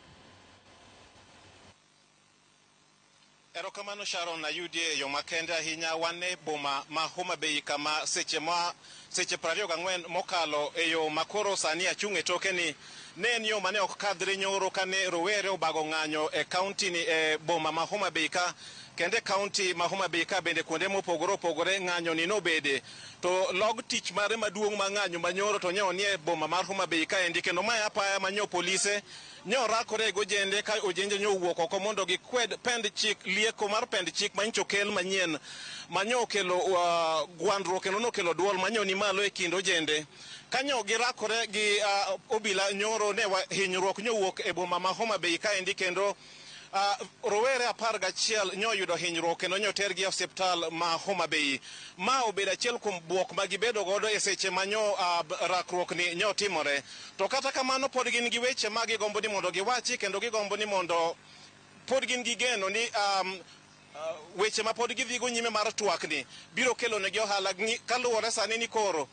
Erokamano Sharon na yudie yo makende ahinya wane boma ma Homa Bay kama seche 24 mokalo e yo makoro sani achung' e toke ni ne en yo mane ok kadhre nyoro kane rowere obago ng'anyo e county ni e boma ma Homa Bay ka kende kaunti ma Homa Bay ka bende kuonde mopogore opogore ng'anyo ni nobede to log tich mare maduong' ma ng'anyo manyoro to nyo nie boma mar Homa Bay ka endi kendo mae apaya manyo polise nyo rakore go jende ka ojenje nyo wuok oko mondo gikwed pend chik lieko mar pend chik mancho kel manyien manyo kelo gwandruok kendo no kelo duol manyo ni malo e kindo jende kanyo girakore gi obila nyoro ne hinyruok nyo wuok e boma ma Homa Bay ka endi kendo rowere 11 nyo yudo hinyruok kendo nyo tergi e osiptal ma Homa Bay ma obedo achiel kuom buok ma gibedo godo e seche manyo rakruok ni nyo timore to kata kamano pod gin gi weche ma gigombo ni mondo giwachi kendo gigombo ni mondo pod gin gi geno ni weche ma pod gidhigo nyime mar twak ni biro kelo ne gi ohala kaluwore sani ni koro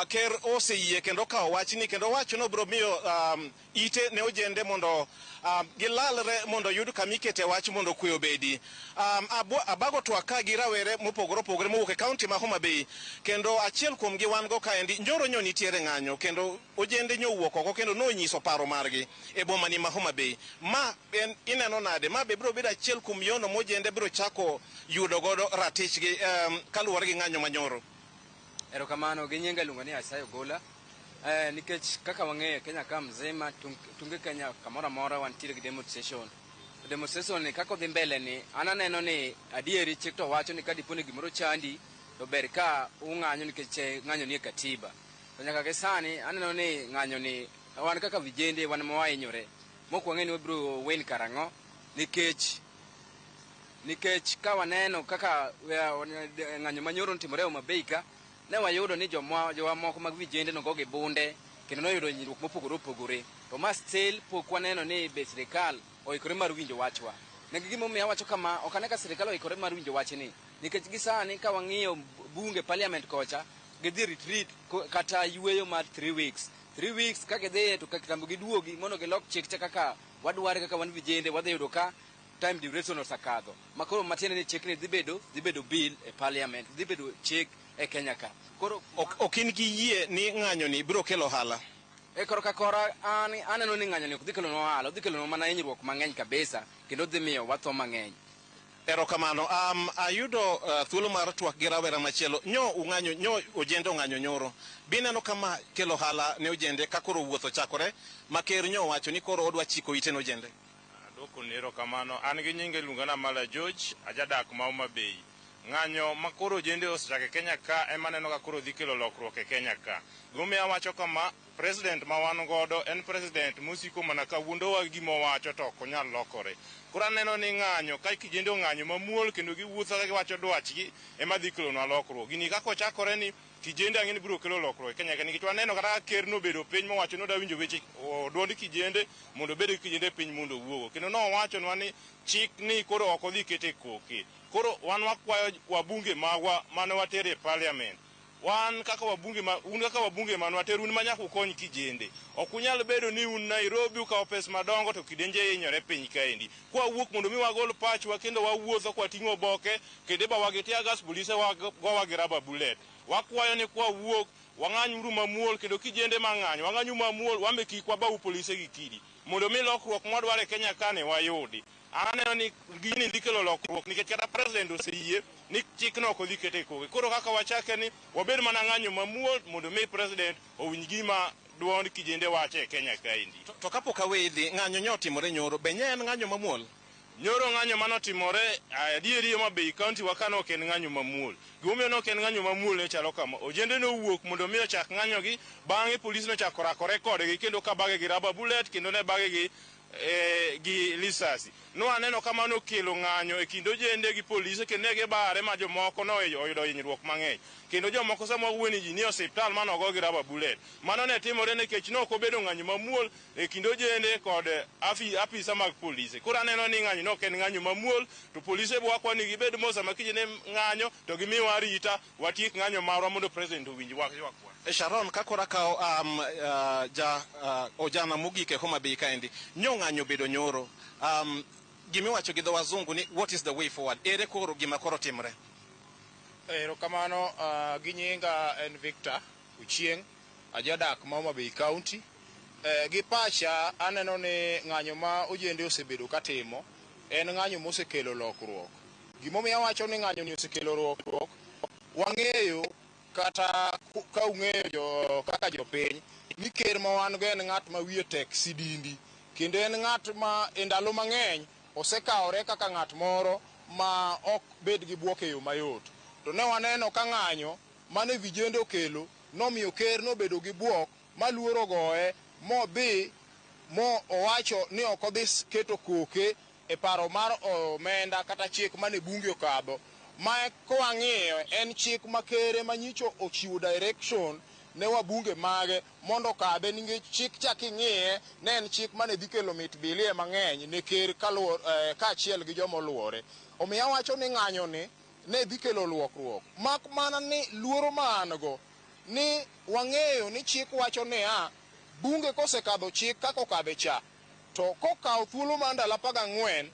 ker oseyie kendo kawo wachni kendo wacho no biro miyo ite ne ojende mondo gilalre mondo yud kamikete wach mondo kwe obedi abago twak ka gi rawere mopogore opogore mowuok e kaunti ma Homa Bay kendo achiel kuom gi wan go kaendi njoro nyo nitiere ng'anyo kendo ojende nyo wuok oko kendo nonyiso paro margi e boma ni ma Homa Bay ma ineno nade ma be biro bedo achiel kuom yono mojende biro chako yudo godo ratichgi kaluwore gi ng'anyo manyoro. Erokamano gi nyinga luongo ni Asayo Gola nikech kaka wang'eyo Kenya ka mzima tunge Kenya kamoro amora wantiere gi demonstration ni kako dhi mbele ni ananeno ni adieri chik to wacho ni kadipo ni gimoro chandi to ber ka ung'anyo nikech ng'anyo ni e katiba to nyaka ke sani aneno ni ng'anyo ni wan kaka vijende wan mawahinyore mokwongo ni wabiro wen karang'o nikech ka waneno kaka ng'anyo manyoro timore Homa Bay ka ne wayudo ni jowa moko mag vijende no goge bunde kendo noyudo hinyruok mopogore opogore to ma still pok waneno ni be sirikal oikore mar winjo wachwa ne gimomiyo awacho kama ok ane ka sirikal oikore mar winjo wachni nikech gisani ka wang'iyo bunge parliament kocha gidhi retreat kata yweyo mar 3 weeks ka gidhi to kitambo giduogi mondo gilok chik cha kaka wadware kaka wan vijende wadhi yudo ka time duration osakadho makoro matiende ni chik ni dhi bedo bill e parliament dhi bedo chik e Kenya ka koro ok in gi yie ni ng'anyo ni biro kelo ohala e koro ka kora aneno ni ng'anyo ni ok dhi kelo ohala dhi kelo mana hinyruok mang'eny kabisa kendo dhi miyo watho mang'eny. Erokamano ayudo thuolo mar twak gi rawera machielo nyo ojende ong'anyo nyoro bineno kama kelo ohala ne ojende ka koro wuotho chakore ma ker nyo wacho ni koro odwa chiko ite ne ojende. Doko nero kamano an gi nyinge lungana Mala George ajadak ma Homa Bay ng'anyo makoro ojende osechake Kenya ka ema neno ka koro dhi kelo lokruok e Kenya ka gimomiyo awacho kama president ma wan godo en president musiko mana kawuondo gima owacho to ok onyal lokore koro aneno ni ng'anyo ka kijende ong'anyo mamuol kendo giwuotho ka giwacho dwachgi ema dhi kelo na lokruok gini kaka ochakore ni kijende ang'eni biro kelo lokruok e Kenya nikech waneno kata ker nobedo piny mowacho ni odwa winjo weche duond kijende mondo obed gi kijende piny mondo owuogo kendo nowacho nwa ni chik ni koro ok odhi kete koke koro wan wakwayo wabunge magwa mane watere e parliament wan kaka wabunge man wateru un manyaka ukony kijende ok unyal bedo ni un Nairobi ukawo pes madongo to kidenje hinyore piny kaendi kwa wuok mondo mi wagol pachwa kendo wawuotho kwa ting'o boke kendo ba wagetia gas polise gowa gi raba bullet wakwayo ni kwa wuok wang'anyuru mamuol kendo kijende mang'anyo wang'anyu mamuol wambe kik wabau polise gi kidi mondo mi lokruok mwadware Kenya kane wayudi aneno ni gini dhi kelo lokruok nikech kata president oseyie ni chik no ok odhi kete koke koro kaka wachake ni wabed mana ng'anyo mamuol mondo mi president owinj gima duond kijende wache e Kenya kaendi. To kapok awe dhi ng'anyo nyo timore nyoro be en ng'anyo mamuol nyoro ng'anyo manotimore adieri Homa Bay County wakano ok en ng'anyo mamuol gimomiyo no ok en ng'anyo mamuol ne chalo kama ojende no wuok mondo mi ochak ng'anyo gi bang'e polisi nochako rakore kodgi kendo ka bage gi raba bullet kendo ne bage gi lisasi no aneno kama no kelo ng'anyo e kind ojende gi polise kendo ne bare ma jomoko no oyudo hinyruok mang'eny kendo jomoko sama wuoni ji ni osiptal mano ogo gi raba bullet mano ne timore nikech no ok obedo ng'anyo mamuol e kind ojende kod afisa mag polise koro aneno ni ng'anyo no ok en ng'anyo mamuol to polise bo wakwa ni gibed mosa ma kijende ng'anyo to gimiwa arita watiek ng'anyo marwa mondo president owinj wakwa. Sharon kakora kao ojana mogik e Homa Bay kaendi nyo ng'anyo bedo nyoro gimiwacho gi dho wazungu ni what is the way forward ere koro gima koro timre. Erokamano gi nyinga en Victor Uchieng ajadak ma Homa Bay County gi pacha aneno ni ng'anyo ma ojende osebedo katimo en ng'anyo mosekelo lokruok gimomiyo awacho ni ng'anyo ni osekelo ruok wang'eyo kata ka ung'eyo kaka jopiny ni ker ma wan go en ng'at ma wiye tek sidindi kendo en ng'at ma e ndalo mang'eny osekawore kaka ng'at moro ma ok bed gi buok e yo mayot. To ne waneno ka ng'anyo mane vijende okelo nomiyo ker nobedo gi buok maluoro goye modhi mo owacho ni ok odhi keto koke e paro mar omenda kata chik mane bunge okadho ma kowang'iyo en chik makere manyicho ochiwo direction ne wabunge mage mondo kadhe nikech chik chak ing'iye ne en chik mane dhi kelo mit bilie mang'eny ne ker kaachiel gi joma oluwore. Omiyo awacho ni ng'anyo ni ne dhi kelo luokruok mak mana ni luoro ma an go ni wang'eyo ni chik wacho niya bunge kosekadho chik kaka okadhe cha to kokawo thuolo mar ndalo 14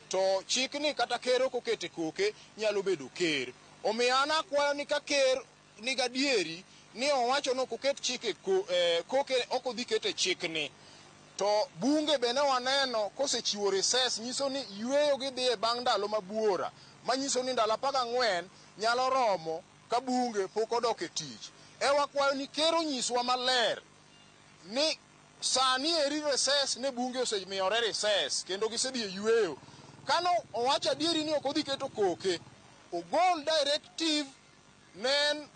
to chik ni kata ker ok okete koke nyalo bedo ker. Omiyo an akwayo ni ka ker ni gadieri ni owacho no koket chike koke ok odhi kete chik ni to bunge be ne waneno kosechiwo recess nyiso ni yweyo gidhi e bang' ndalo mabuora manyiso ni ndalo 14 nyalo romo ka bunge pok odok e tich. Wakwayo ni ker onyiswa maler ni sani eri recess ne bunge osemiyore recess kendo gisedhi e yweyo. Kano owacho adieri ni ok odhi keto koke ogol directive nen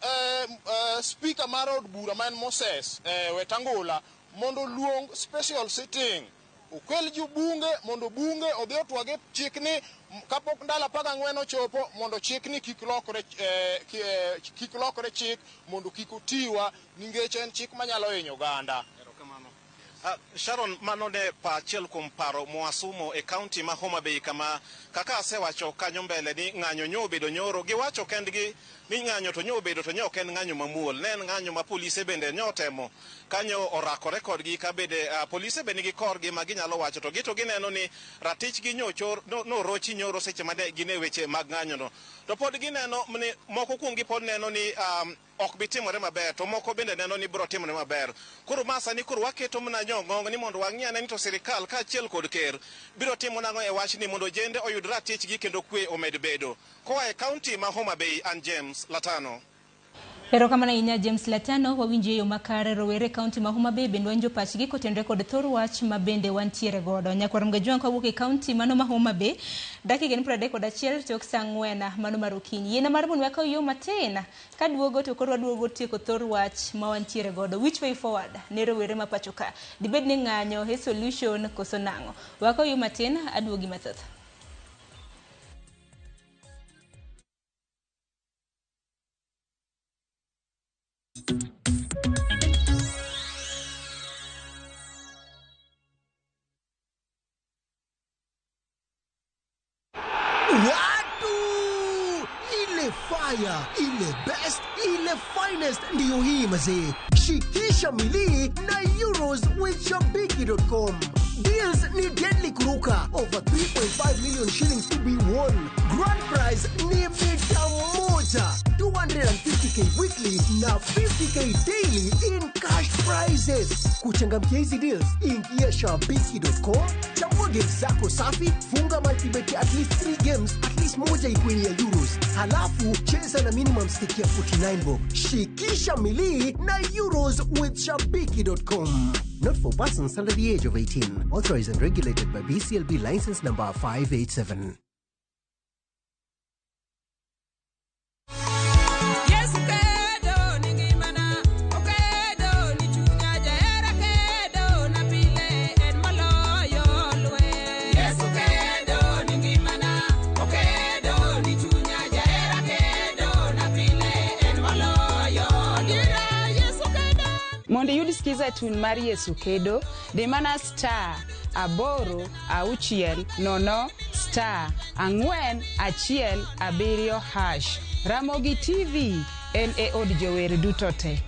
speaker mar od bura man Moses Wetangula mondo luong special sitting okel ju bunge mondo bunge odhi otwage chik ni kapok ndalo 14 ochopo mondo chik ni kik lokre chik mondo kik otiwa nikech en chik manyalo hinyo oganda. Sharon, mano ne pa achiel kuom paro mwasumo e kaunti ma Homa Bay kama kaka asewacho kanyo mbele ni ng'anyo nyobedo nyoro giwacho kendgi ni ng'anyo to nyobedo to nyok en ng'anyo mamuol ne en ng'anyo ma polise bende nyotemo kanyo orakore kodgi ka bede polise bende gi korgi ma ginyalo wacho to gito gineno ni ratich gi nyochor no rochi nyoro seche mane gine weche mag ng'anyo no to pod gineno ni moko kuom gi pod neno ni ok bitimore maber to moko bende neno ni biro timore maber. Koro masani koro waketo mna nyong'ong ni mondo wang'iane ni to sirikal kaachiel kod ker biro timo nang'o e wach ni mondo jende oyud ratich gi kendo kwe omed bedo. Koa e kaunti ma Homa Bay, an James Latano. Erokamano ahinya James Latano. Wawinjo yo makare rowere kaunti ma Homa Bay bende wanjo pachgi kotenore kod thor wach ma bende wantiere godo. Nyakwarom Gajwang kawuok e kaunti mano ma Homa Bay dakika 31 tok saa 4 mano mar okinyi. Yiena mar mondo wakaw yo matin kaduogo to koro waduogo tieko thor wach ma wantiere godo. Which way forward ne rowere ma pacho ka? Dibed ni ng'anyo e solution koso nang'o? Wakaw yo matin aduogi mathoth. Watu! Ile fire, ile best, ile finest ndiyo hii mazee. Shikisha mili na Euros with Shabiki.com. Deals ni deadly kuruka. Over 3.5 million shillings to be won. Grand prize ni mita moja. 250k weekly na 50k daily in cash prizes. Kuchangamkia hizi deals, ingia Shabiki.com. Chagua games zako safi, funga multibet at least 3 games, at least moja ikuwe ya Euros. Halafu cheza na minimum stake ya 49 bob. Shikisha mili na Euros with Shabiki.com. Not for persons under the age of 18. Authorized and regulated by BCLB license number 587. Mondo yud skiza tun mar Yesu Kedo, di mana star 860 star 417 hash. Ramogi TV en e od jower duto te.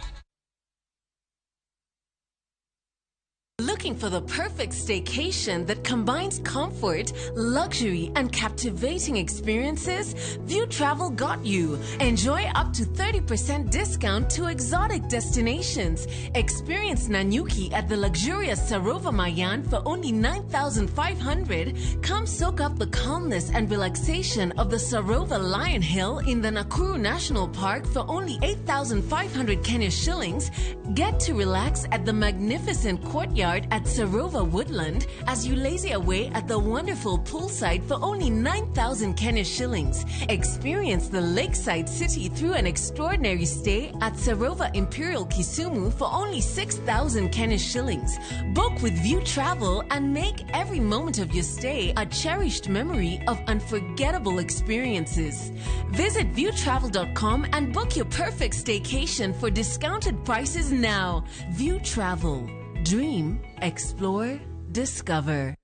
Looking looking for the perfect staycation that combines comfort, luxury, and captivating experiences? View Travel got you. Enjoy up to 30% discount to exotic destinations. Experience Nanyuki at the luxurious Sarova Mayan for only 9,500. Come soak up the calmness and relaxation of the Sarova Lion Hill in the Nakuru National Park for only 8,500 Kenya shillings. Get to relax at the magnificent courtyard at Sarova Woodland as you lazy away at the wonderful poolside for only 9,000 Kenya shillings. Experience the lakeside city through an extraordinary stay at Sarova Imperial Kisumu for only 6,000 Kenya shillings. Book with View Travel and make every moment of your stay a cherished memory of unforgettable experiences. Visit viewtravel.com and book your perfect staycation for discounted prices now. View Travel. Dream, explore, discover.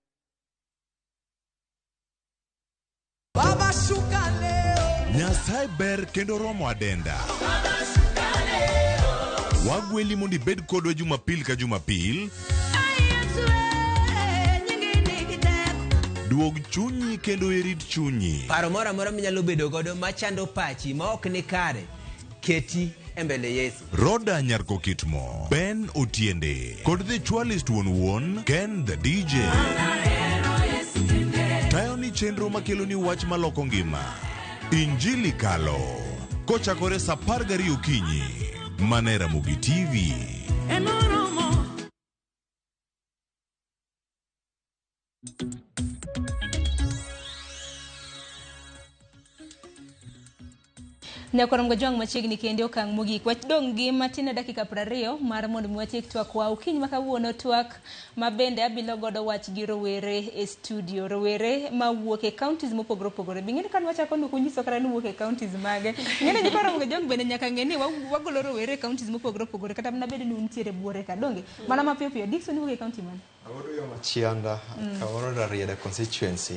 Nyasaye ber kendo romo adenda. Wagweli mondi bed kodwa Jumapil ka Jumapil. Duog chunyi kendo irit chunyi. Paro moro amora minyalo bedo godo machando pachi ma ok ni kare. Keti embele Yesu. Roda Nyarko Kitmo, Ben Otiende, kod the Chwalist Won, Ken the DJ. Tayo ni chenro makelo ni wach maloko ngima. Injili kalo. Kochakore sa 12 okinyi. Manera Mugi TV. Nyakoro mgojwang machiegni kende okang' mogik wach dong' gi matin dakika 20 mar mondo mwatiek twak wa ukiny makawuono twak mabende abilo godo wach gi rowere e studio rowere mawuok e counties mopogore opogore bing'eni kan wachako nuku nyiso kara ni wuok e counties mage ng'eni jiparo mgojwang bende nyaka ng'eni wagolo rowere e counties mopogore opogore kata mna bede ni untiere buore ka donge mana mapiyo piyo Dickson wuok e county man Agodo yo machianda kaworo Rarieda constituency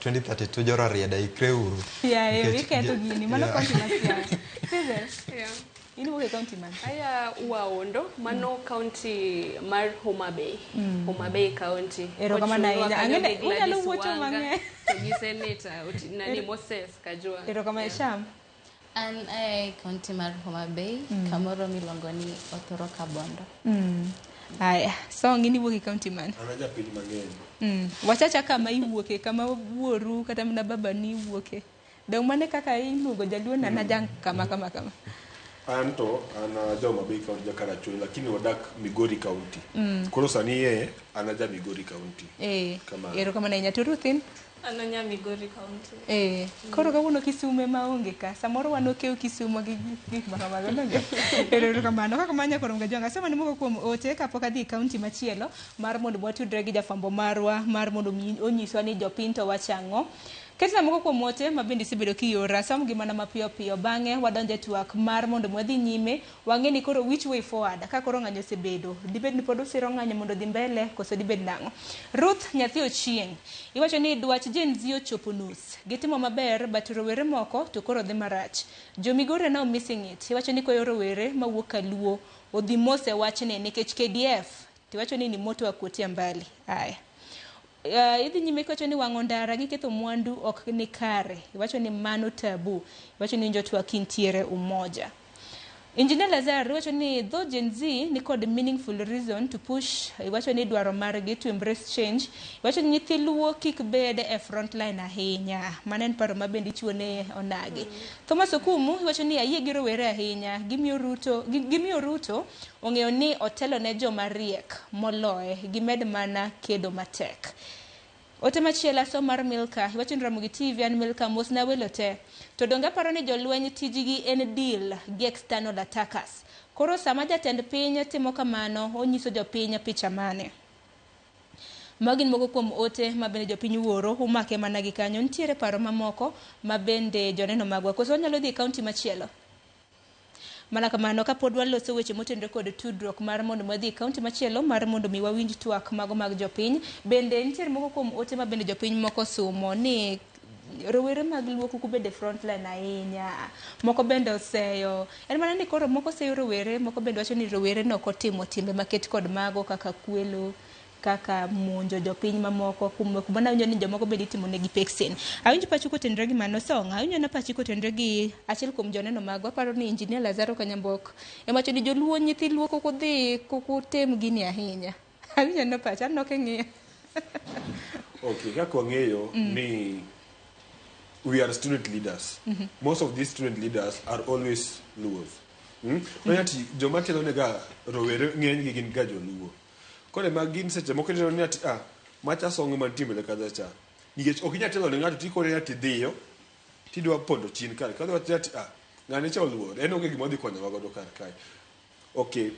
2032 jo Rarieda ikre uru wiketo gini mano county masiaya ini wuok e county man aya Uaondo mano county mar Homa Bay Homa Bay county ero kama na ina angene unyalo wuocho mang'e to gi senator nani Moses Kajwa ero kama Sham an county mar Homa Bay kamoro miluongo ni Othoro Kabondo Aya, so ngini wuok e county man. Anaja piny mang'eny. Wachacha kama iwuoke kama wuoru kata mna baba ni wuoke. Dong mane kaka iluongo jaluo na jang kama. Anto ana Homa Bay county Jakarachuli lakini wadak Migori county. Koro sani yeye anaja Migori county. Kama ero kama na inya Ruthin. Ananya Migori county. Koro kawuono Kisume maonge ka. Samoro wanokeo Kisumo gi gik makamago donge. Ero kamano kaka manya koro mgajwanga. Asema ni moko kuom ote kapok adhi county machielo mar mondo watudre gi jafambo marwa mar mondo onyiswa ni jopiny to wachang'o. Ketna moko kuom ote mabende sibedo kiora som gimana mapiyo piyo bang'e wadonje twak mar mondo mwadhi nyime wang'eni koro which way forward ka koro ng'anyo sebedo dibed ni pod osiro ng'anyo mondo dhi mbele koso dibed nang'o. Ruth nyathi Ochieng iwacho ni dwach Gen Z ochopo nus gitimo maber but rowere moko to koro dhi marach. Jomigore now missing it iwacho ni koyo rowere mawuok Kaluo odhi mose wachne nikech KDF tiwacho ni moto wa kuotia mbali. Haya idhi nyime kwacho ni wang'o ndara gi ketho mwandu ok ni kare iwacho ni mano tabu iwacho ni njotwa kintiere umoja. Engineer Lazar iwacho ni though Gen Z ni kod meaningful reason to push iwacho ni dwaro margi to embrace change iwacho ni nyithi luo kik bed e front line ahinya manen paro mabendi chiwo ne onagi. Thomas Okumu iwacho ni ayie gi rowere ahinya gimiyo Ruto ong'eyo ni otelo ne joma riek moloye gimed mana kedo matek. Ote machiela so mar Milka iwacho ni Ramogi TV an Milka mos na welo te to donga paro ni jolweny tijigi en deal gi external attackers koro sama jatend piny timo kamano onyiso jopiny picha mane. Magin moko kuom ote mabende jopiny wuoro umake mana gi kanyo ntiere paro mamoko mabende joneno magwa koso nyalo dhi county machielo. Mana kamano ka pod waloso weche motenore kod tudruok mar mondo mwadhi county machielo mar mondo mi wawinj twak mago mag jopiny bende nitiere moko kuom ote mabende jopiny moko sumo ni rowere mag luo kuku bende frontline ahinya moko bende oseyo en mana ni koro moko seyo rowere moko bende wacho ni rowere no kotimo timbe maket kod mago kaka kwelo kaka monjo jopiny mamoko kuma nawinjo ni jomoko bende itimonegi peksen. Awinjo pachi kotenre gi mano Song, awinjo na pachi kotenre gi achiel kuom joneno magwa, aparo ni Injinia Lazaro Kanyambok emacho ni joluo nyithi luo kukutem gini ahinya. Awinjo na pachi, an nok ing'iyo. Okay, kaka wang'eyo ni we are student leaders. Most of these student leaders are always Luos. Ati joma telo nega rowere ng'eny gi gin ga joluo. Kore ma gin seche moko telo ni ati macha Song man timbe kaza cha. Nikech ok inyalo telo ne ng'ato tikore ati dhiyo tidwa pondo chin kare. Kadwa ati ng'ane cha oluor. En onge gima dhi konyo magodo kar kae. Okay.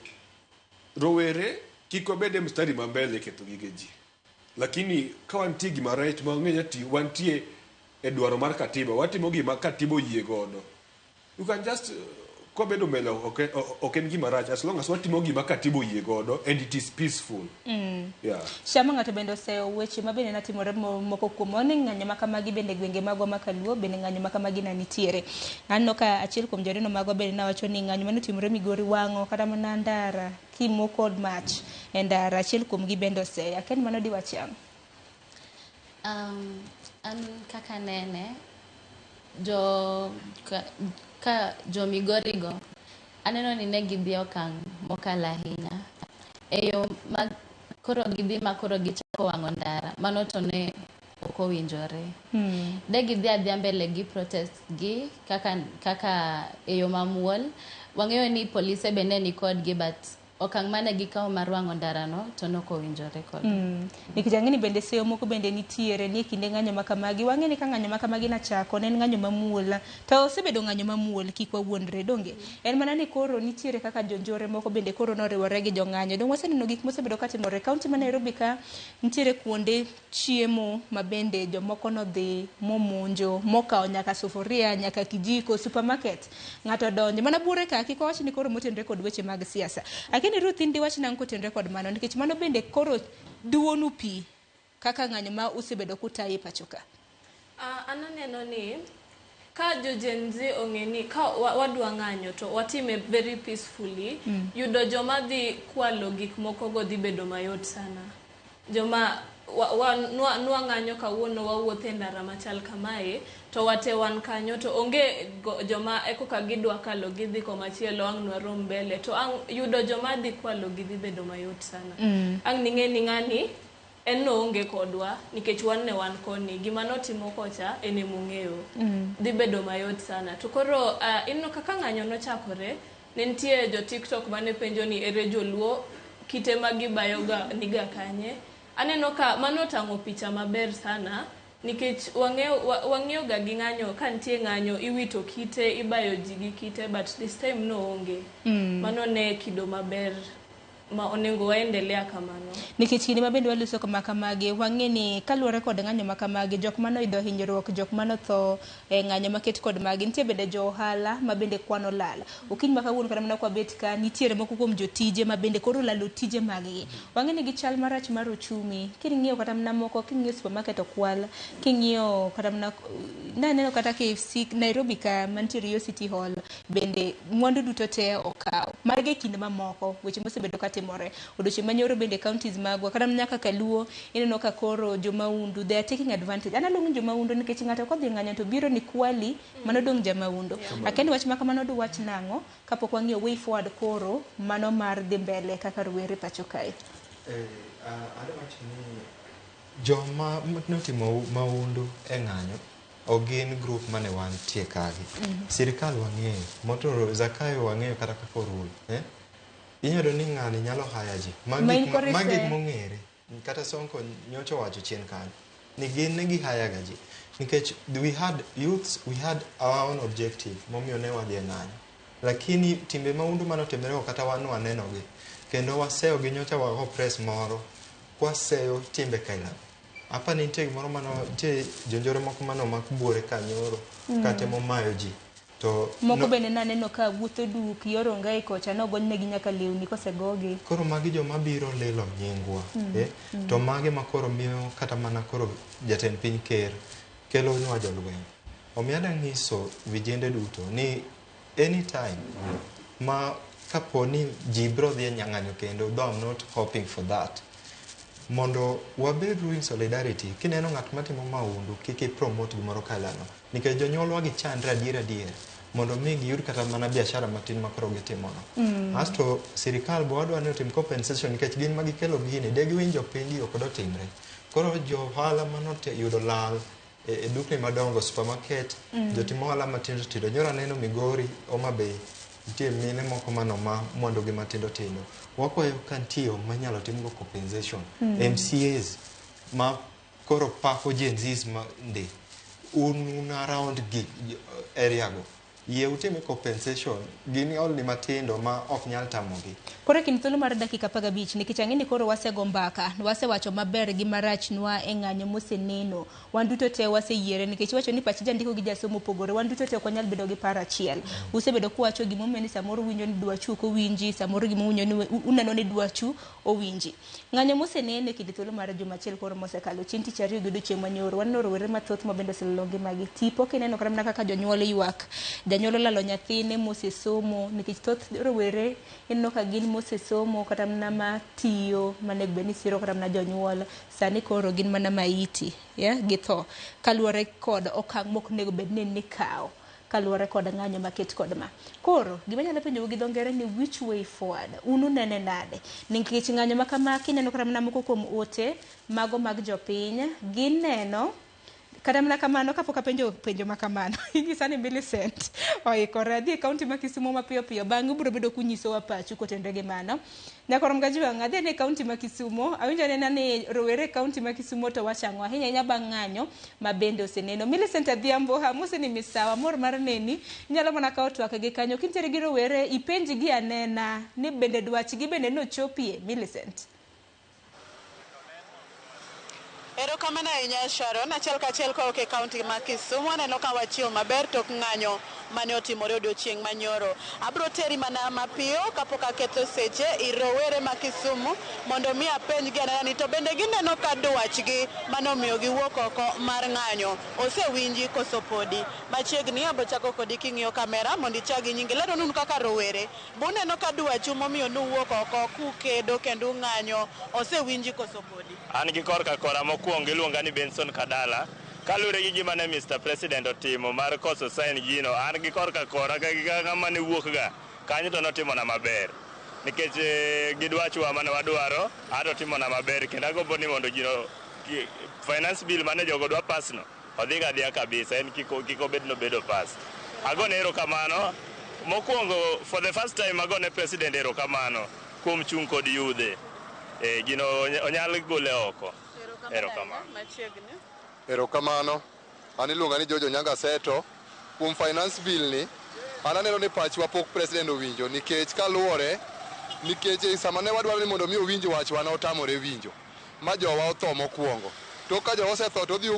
Rowere kiko bede mstari mambele keto gige ji. Lakini ka wantie gima right ma ng'eny ati wantie e dwaro mar katiba, watimo gima katiba oyie godo. You can just kobedo mbele ok en gima rach as long as watimo gima katiba oyie godo and it is peaceful. Yeah. Shama ng'ato bende oseo weche ma bende natimore moko kuom one ng'anyo ma kamagi bende gwenge magwa makaluo bende ng'anyo ma kamagi na nitiere. Anno ka achiel kuom joneno magwa bende nawacho ni ng'anyo mane otimore Migori Wang'o kata mana Ndara Kimo kod Mach e Ndara achiel kuom gi bende oseo. Aken mano diwachang. An kaka nene ka jo Migori go aneno ni ne gidhi okang' mokalo ahinya eyo koro gidhi makoro gichako wang'o ndara, mano to ne ok owinjore. Ne gidhi adhia mbele gi protest gi kaka eyo mamuol. Wang'eyo ni polise bende ni kodgi but okang' mane gikawo mar wang'o ndara no to nok owinjore kod. Nikech ang'eni bende seyo moko bende nitiere ni kinde ng'anyo makamagi, wang'eni ka ng'anyo makamagi nachako ne en ng'anyo mamuol to osebedo ng'anyo mamuol kik wawuondre donge. En mana ni koro nitiere kaka jonjore moko bende koro noriwore gi jong'anyo. Dong waseneno gik mosebedo katimore kaunti ma Nairobi ka nitiere kuonde chiemo ma bende jomoko nodhi momonjo mokawo nyaka sufuria nyaka kijiko supermarket ng'ato donjo mana bure ka kik wach ni koro motenre kod weche mag siasa. Lakini Ruth ndi wach nang kotenre kod mano nikech mano bende koro duonu pi kaka ng'anyo ma usebedo kutayi pachoka. Ananeno ni ka jo Gen Z ong'eni ka wadwa ng'anyo to watime very peacefully, yudo joma dhi kwalo gik moko go dhi bedo mayot sana. Joma nwa ng'anyo kawuono wawuothe ndara machal kamae to wate wan kanyo to onge joma ekoka gidwa kalo gidhi komachielo ang' nwaro mbele to yudo joma dhi kwalo gidhi bedo mayot sana. Ang' ning'e ni ng'ani en no onge kodwa nikech wan ne wan koni gima notimo kocha ene mung'eyo dhi bedo mayot sana. To koro inno kaka ng'anyo nochakore ne nitie jo TikTok mane penjo ni ere joluo kite magibayoga niga kanye. Aneno ka mano tang'o picha maber sana nikech wang'eyo ga gi ng'anyo ka nitie ng'anyo iwito kite ibayo ji gi kite but this time no onge. Mano ne kido maber ma onengo waendelea kamano. Nikech kinde mabende waluso kamagi wang'eni kaluwore kod ng'anyo makamagi jok manoidho hinyruok jok manotho ng'anyo maket kod magi nitie bende jo ohala ma bende kwano lal. Okiny makawuono kata mana kwa bet ka nitiere moko kuom jotije ma bende koro lalo tije maggi. Wang'eni gi chal marach mar ochumi king'iyo kata mana moko king'iyo supermarket okwal king'iyo kata mana naneno kata KFC Nairobi ka mantiere yo City Hall bende mwandu duto te okaw. Marge kinde mamoko weche mosebedo katimore odiochieng' manyoro bende counties magwa kata nyaka Kaluo ineno ka koro jomaundu they are taking advantage. Analuongo jomaundu nikech ng'ato kodhi ng'anyo to biro ni kwali mano dong jamaundu. Akendi wach makamano du wach nang'o kapok wang'iyo way forward koro mano mar dhi mbele kaka rowere pacho kae. Adwach ni joma notimo maundu e ng'anyo ogin group mane wantie kagi. Sirikal wang'eyo motoro Zakayo wang'eyo kata kaka orul inyalo ni ng'ani nyalo haya ji magik mong'ere kata Sonko nyocho wacho chien kanyo ni gin ne gi haya ga ji nikech we had our own objective momiyo ne wadhi e ng'anyo lakini timbe maundu manotimore kata wan wanenogi kendo waseyo gi nyocha wago press moro kwaseyo timbe kaila apa ni nitie gimoro nitie jonjore moko manomak buore kanyoro katemo mayo ji to moko bende naneno ka wuotho duk yoro ngai kocha nogony negi nyaka lewni kosegogi. Koro magi joma biro lilo nyingwa to magi makoro miyo kata mana koro jatend piny ker kelo nwa jolweny. Omiyo adang' nyiso vijende duto ni anytime ma kapo ni ji biro dhi e ng'anyo kendo though I'm not hoping for that mondo wabedru in solidarity. Kineno ng'at matimo maundu kik ipromote gimoro kalano, nikech jonyuolwa gi chandre adier mondo mi giyud kata mana biashara matin makoro gitimono. Asto sirikal bo wadwa ni otim compensation nikech gin ma gikelo gini de giwinjo piny ok dotimre. Koro jo ohala manoyudo lal e dukni madongo, supermarket, jotimo ohala matindo tindo, nyora neno Migori, Homa Bay, nitie mine moko manoma mwandugi matindo tindo. Wakwayo kantio manyalo timgo compensation. MCAs ma koro pako Gen Zs ma ndi un around area go. Yie utime compensation gini olni matindo ma ok nyal tamogi. Koro kin thuolo mar dakika 15 nikech ang'eni koro wasego mbaka, wasewacho maber gi marach nwa e ng'anyo moseneno. Wan duto te waseyiere nikech wacho ni pach jandiko gi jasomo opogore, wan duto te ok wanyal bedo gi paro achiel. Usebedo kuwacho gimomiyo ni samoro winjo ni dwachu ok owinji, samoro gimomiyo ni uneno ni dwachu owinji. Ng'anyo moseneno e kind thuolo mar juma achiel koro mosekalo chieng' tich ariyo gi odiechieng' manyoro, waneno rowere mathoth ma bende oselalo ngimagi. Tipo kineno kata mana kaka jonyuol ywak, janyuol olalo nyathine mosesomo nikech thoth rowere ineno ka gin mosesomo kata mana matiyo manego bed ni siro kata mana jonyuol, sani koro gin mana maiti githo kaluwore kod okang' mok nego bed ni nikawo kaluwore kod ng'anyo maket kod ma. Koro gima nyalo penjo gi dho ngere ni which way forward, unu nene nade nikech ng'anyo ma kama kineno kata mana moko kuom ote mago mag jopiny gineno kata mana kamano kapok apenjo ma kamano inyisa ni Millicent oikore dhi e kaunti ma Kisumu mapiyo piyo bang'e biro bedo kunyisowa pachu kotende gi mano. Nyakorom Gajiwang' adhi e kaunti ma Kisumu, awinjo nena ni rowere kaunti ma Kisumu to wachang'o ahinya bang' ng'anyo ma bende oseneno. Millicent Adhiambo hamuse ni misawa mor mar neni, nyalo mana kawo twak gi kanyo kintiere gi rowere ipenji gi anena ni bende dwachgi bende nochopie. Millicent. Erokamano ahinya Sharon, achiel kachiel kowuok e kaunti ma Kisumu, aneno ka wachiewo maber tok ng'anyo mane otimore odiochieng' manyoro. Abro teri mana mapiyo kapok aketho seche i rowere ma Kisumu mondo mi apenjgi anena ni to bende gineno ka dwachgi manomiyo giwuok oko mar ng'anyo osewinji koso podi. Machiegni abo chako kodi king'iyo kamera mondo ichagi nyingi, leronun kaka rowere buneno ka dwachu momiyo nuwuok oko kukedo kendo ng'anyo osewinji koso podi. An gi korka kora mokwongo iluonga ni Benson Kadala. Kaluwore gi gima ne Mr. President otimo mar koso sign gino, an gi korka kora kama ne wuok ga kanyo to notimona maber. Nikech gidwachwa mane wadwaro, ato timona maber kendo agombo ni mondo gino finance bill mane jogo dwa pasno odhi ga dia kabisa, en kiko bedo pass. Agone erokamano mokwongo for the first time agone President erokamano kuom chung' kod yudhe. Gino onyal gole oko. Erokamano. An iluonga ni Jojo Nyanga Seto. Kuom finance bill ni, an aneno ni pachwa pok president owinjo nikech kaluwore nikech sama ne wadwaro ni mondo mi owinj wachwa ne otamore winjo. Ma jowa otho mokwongo. Tok ka jowa osetho to odhi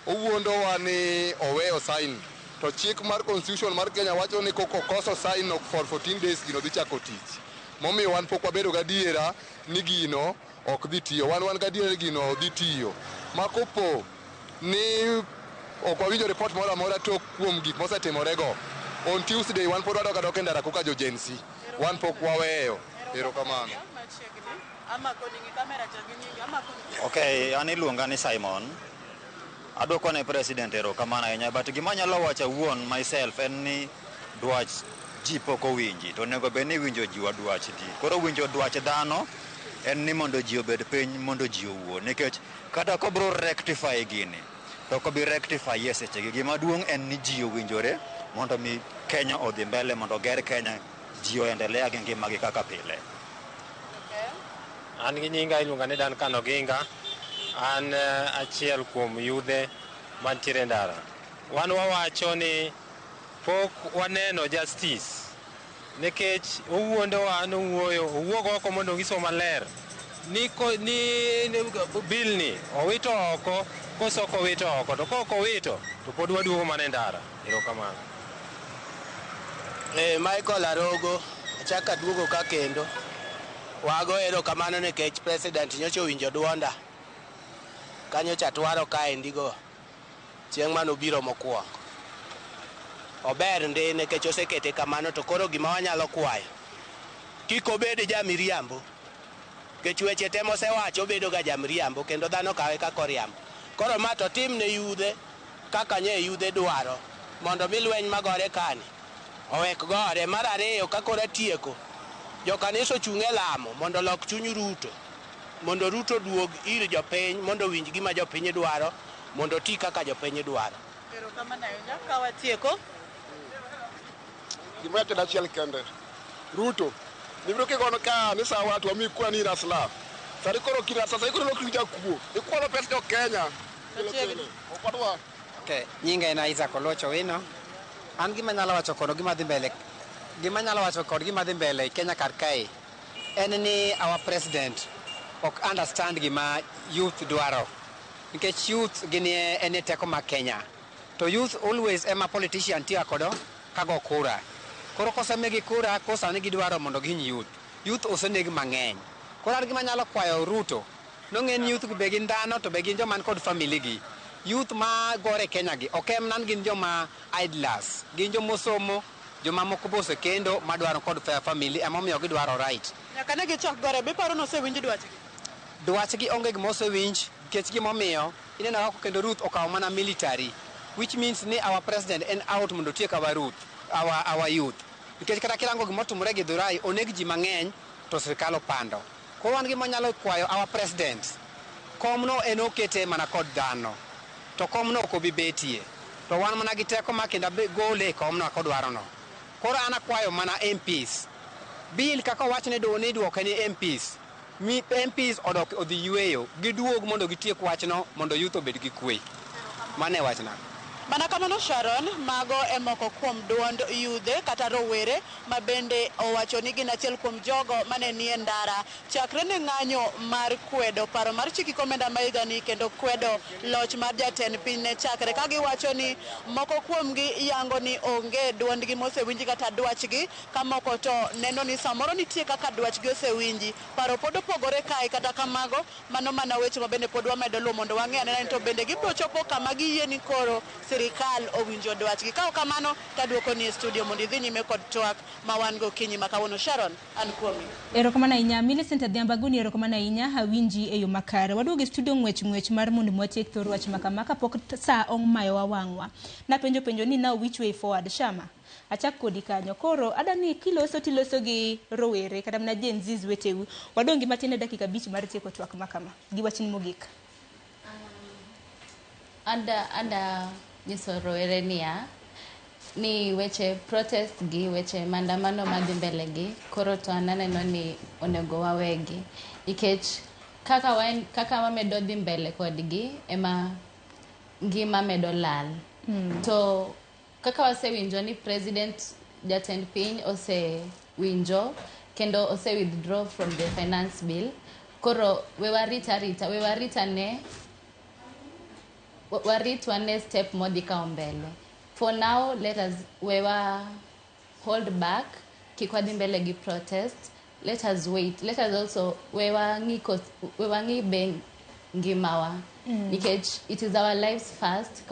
owuondowa ni oweyo sign. To chik mar constitution mar Kenya wacho ni koso sign for 14 days gino dhi chako tich. Momiyo wan pok wabedo gadiera ni gino ok dhi tiyo. Wan gadiera ni gino dhi tiyo. Makopo ni ok wawinjo report moro amora tok kuom gik mosetimorego. On Tuesday wan pod wadok e ndara koka jo Gen Z. Wan pok waweyo. Erokamano. Okay, an iluonga ni Simon. Adwoko ne president erokamano ahinya, but gima nyalo wacho wuon myself en ni dwach ji pok owinji, to onego bed ni winjo ji wa dwach ji. Koro winjo dwach dhano en ni mondo ji obed piny, mondo ji owuo, nikech kata kobro rectify gini to kobi rectify sechegi. Gima duong' en ni ji owinjore mondo mi Kenya odhi mbele, mondo ger Kenya, ji oendelea gi ngimagi kaka pile. An gi nyinga iluonga ni Dan Kano Ginga. An achiel kuom yudhe mantiere ndara. Wan wawacho ni pok waneno justice nikech owuondowa owuok oko mondo onyiso maler ni bill ni owito oko, koso ok owito oko, to kok owito to pod waduogo mana e ndara. Erokamano. Michael Arogo, achaka duogo ka kendo wago erokamano nikech president nyocha owinjo duonda kanyo chatwaro kaendigo chieng' manobiro mokwongo. Ober ndi nikech osekete kamano, to koro gima wanyalo kwayo kik obed ja miriambo kech weche temo sewacho bedo ga jamriambo kendo dhano kawe kaka oriambo. Koro ma to tim ne yudhe kaka nye yudhe dwaro mondo mi lweny magore kani owek gore. Mar ariyo kakora tieko jokanisa ochung' e lamo mondo lok chuny Ruto, mondo Ruto duog ir jopiny mondo winj gima jopiny dwaro, mondo ti kaka jopiny dwaro. Erokamano ahinya. Ka watieko gima tena achiel kende Ruto nibiro kigono ka ni sawa watu wami kwa ni rasla sari koro kira sasa ikoro lokija kuo ikuoro pesa jo Kenya okwadwa. Okay, nyinga ina Isaac Olocho Wino. An gima nyalo wacho kono gima dhi mbele. Gima nyalo wacho kod gima dhi mbele Kenya kar kae en ni our president ok understand gima youth dwaro. Nikech youth gini ene teko ma Kenya. To youth always ema politician tiya kodo kago kura. Koro kosemegi kura kosa ne gidwaro mondo giny youth. Youth oseneg mang'eny. Koro an gima nyalo kwayo Ruto nong'en youth be gin dhano to be gin joma kod family gi. Youth ma gore Kenya gi ok em nan gin joma idlers, gin joma osomo, joma moko bose kendo madwaro kod family emomiyo gidwaro right. nyaka ne gichak gore be paro nosewinj dwachgi. Dwachgi onge gima osewinj nikech gimomiyo ineno kaka kendo Ruth okawo mana military, which means ni our president en out mondo tiek our youth. Nikech kata kirango gima otumore gi Dhurai oneg ji mang'eny to sirkal opando. Koro wan gima nyalo kwayo our president, komno en okete mana kod dhano, to komno ok obi betie, to wan mana gi teko ma kendo gole komno akodwaro no. Koro an akwayo mana MPs, bill kaka wachne do ne duoke ni MPs, MPs odok odhi yueyo giduog mondo gitiek wachno mondo youth obed gi kwe. Mane wachna. Mana kamano Sharon, mago e moko kuom duond yudhe kata rowere ma bende owacho ni gin achiel kuom jogo mane nie ndara chakre ne ng'anyo mar kwedo paro mar chiki komenda ma higani kendo kwedo loch mar jatend piny ne chakre, ka giwacho ni moko kuom gi yango ni onge duondgi mosewinji kata dwachgi, ka moko to neno ni samoro nitie kaka dwachgi osewinji. Paro pod opogore kae, kata kamago mano mana weche ma bende pod wamedo luwo mondo wang'e anena ni to bende gibiro chopo kama giyie ni koro sirikal owinjo dwachgi. Ka kamano taduoko ni e studio mondo idhi nyime kod twak ma wan go kinyi ma kawuono. Sharon, an kuomi. Erokamano ahinya Millicent Adhiambago, erokamano ahinya awinji e yo makare. Waduogo e studio ng'wech mar mondo mwatiek thor wach makama kapok saa ong' mayowa wang'wa. Napenjo ni now which way forward Shama? Achak kodi kanyo. Koro adani kiloso tiloso gi rowere kata mna Gen Z weteu. Wadongi matin e dakika 5 mar tieko twak makama. Giwachni mogik. Ada nyiso rowere niya ni weche protest gi weche maandamano madhi mbele gi koro to ananeno ni onego wawegi, nikech kaka wamedo dhi mbele kodgi ema ngima medo lal. To kaka wasewinjo ni president jatend piny osewinjo kendo ose withdraw from the finance bill, koro we warit wane step modhi kao mbele. For now, let us hold back, kikwadhi mbele gi protest. Let us wait. Let us also wewangi be ngimawa. Because it is our lives first,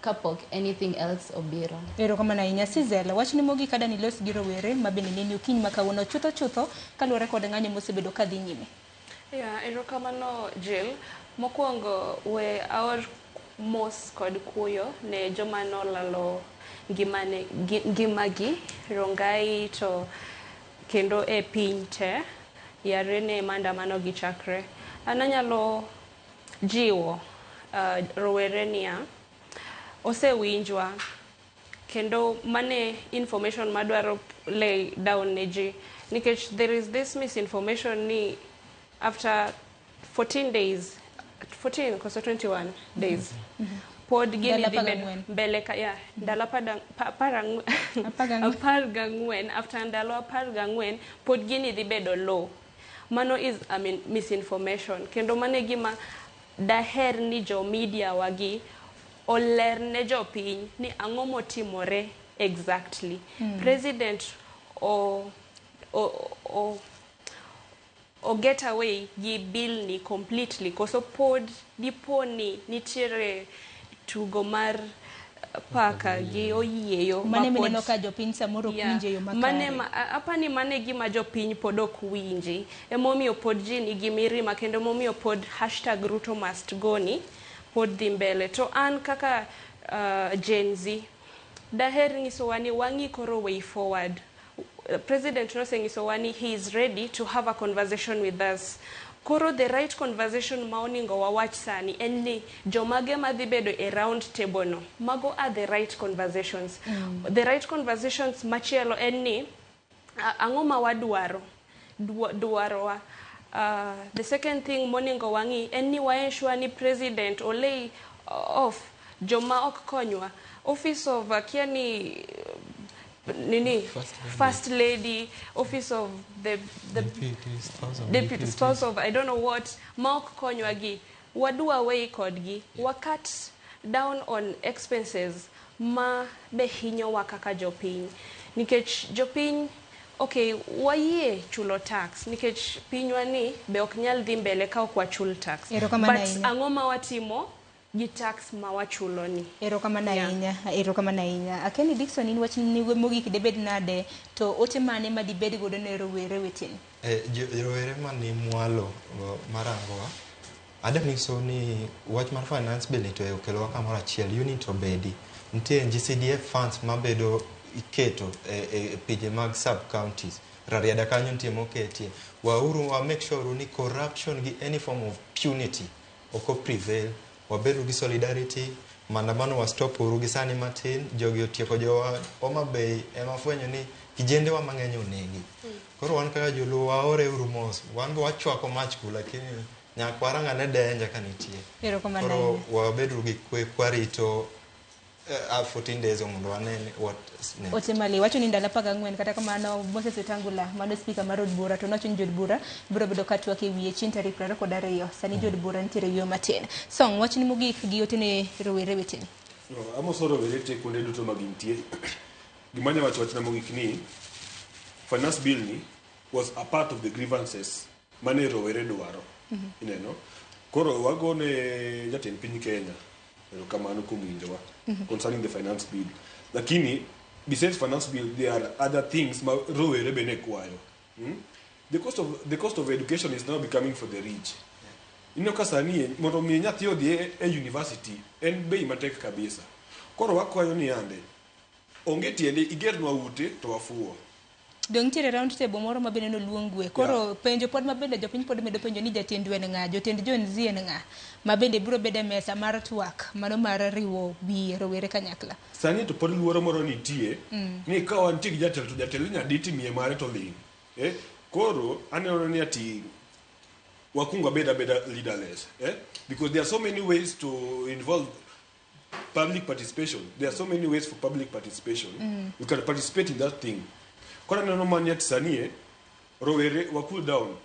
kapok anything else obiro. Erokamano ahinya Sizela, wachni mogik adani los gi rowere mabende neni okiny makawuono chutho kaluwore kod ng'anyo mosebedo kadhi nyime. Erokamano Jill. Mokwongo we aor mos kod kuyo ne joma nolalo ngimagi Rongai to kendo e piny te yare ne maandamano gi chakre. Ananyalo jiwo rowere niya osewinjwa kendo mane information madwaro lay down ne ji, nikech there is this misinformation ni after 14 days 14 koso 21 days pod gini dhi mbele ka ya ndalo apar gang'wen after ndalo apar gang'wen pod gini dhi bedo low. Mano is misinformation, kendo mane gima daher ni jo media wagi oler ne jo piny ni ang'o motimore exactly. President o get away gi bill ni completely, koso pod dipo ni nitiere tugo mar paka gi oyieyo mane mineno ka jopiny samoro ok winje yo makare. Apani mane gima jopiny pod ok winji emomiyo pod ji nigi mirima kendo emomiyo pod #Ruto must go ni pod dhi mbele. To an kaka Gen Z daher nyisowa ni wang'ikoro way forward. President nosenyisowa ni he is ready to have a conversation with us. Koro the right conversation ma oningo wawach sani en ni jomage madhi bedo e round table no. Mago are the right conversations. The right conversations machielo en ni ang'o ma wadwaro. Dwarowa. The second thing moningo wangi en ni wa ensure ni president o lay off joma ok konywa. Office of kiani first lady, office of the deputy spouse of I don't know what, maok konywa gi wadua way kodgi wakat down on expenses ma be hinyo wakaka jopiny nikech jopiny okay wayie chulo tax nikech pinywa ni be ok nyal dhi mbele ka ok wachul tax but ang'o ma watimo gi tax ma wachulo ni. Erokamano ahinya. Akeni Dickson in wach ni mogik debed nade to ote mane ma dibed godo ne rowere weteni? Rowere mani mwalo marangowa adaniso ni wach mar finance bill to okelo kamoro achiel unit obedi nitie GCDF funds mabedo iketo e pinje mag sub counties rariada kanyo nitie moketie wa make sure ni corruption gi any form of punity oko prevail wabedo gi solidarity maandamano wa stop urugi sani matin jogi otieko jowa Homa Bay ema fwenyo ni kijende wa mang'eny onegi koro wan kaka joluo waore urumos wan go wachwako mach kula lakini nyakwaranga ne denja kanitie koro wabedo gi kwe kwarito 14 days mondo wanene what next. Otemali wacho ni ndala 14 kata kamano Moses Wetangula mano speaker mar od bura to nochun jod bura biro bedo katwak e wiye chin tarik 22 sani jod bura nitiere wiyo matin. Song wach ni mogik gi otene rowere weteni. No, amo soro werete kuonde duto magintie. Gimanya wach na mogik ni finance bill ni was a part of the grievances mane rowere dwaro. Ineno. Koro wagone jatend piny Kenya. Kamano kumwinjowa concerning the finance bill. Lakini besides finance bill there are other things ma rowere bene kwayo. The cost of education is now becoming for the rich. Ino kasani mondo mi nyathi odhi e university en bei matek kabisa. Koro wakwayo ni ande onge tiende igernwa ute to wafuo. Dong tiere round table moro mabene no luongwe. Koro penjo pod mabende jopiny pod medo penjo ni jatend wen ng'a, jotend Gen Z en ng'a. Mabende biro bede mesa mar twak mano mar riwo bi rowere kanyakla. Sani to pod luoro moro nitie ni ka wantie gi jatelo to jatelo nyaditi miye mare to ling. Koro aneno ni ati wakunga beda leaderless. Because there are so many ways to involve public participation. There are so many ways for public participation. You can participate in that thing. Kora neno mani ati sanie rowere wa cool down.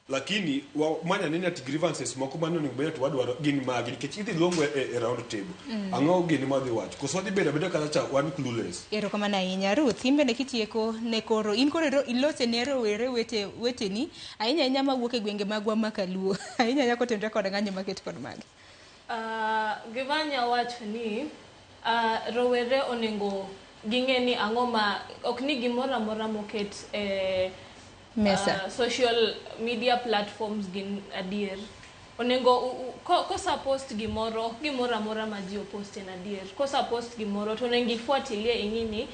Lakini manya nini ati grievances moko mano ni beta wadwaro gin magi nikech idhi luongo e round table. Ang'o gini madhi wach. Koso wadhi beda kata cha one clueless. Erokamano ahinya Ruth, imbe ne kitieko ne koro in koro ilose ne rowere weteni ahinya mawuok e gwenge magwa makaluo. Ahinya kotenre kod ng'anyo maket kod magi. Givanya wach ni rowere oningo ging'e ni ang'o ma ok ni gimoro amora moket mesa social media platforms gin adier onego ko post gimoro amora ma ji opost en adier ko post gimoro to onego ifuatilie ing'ini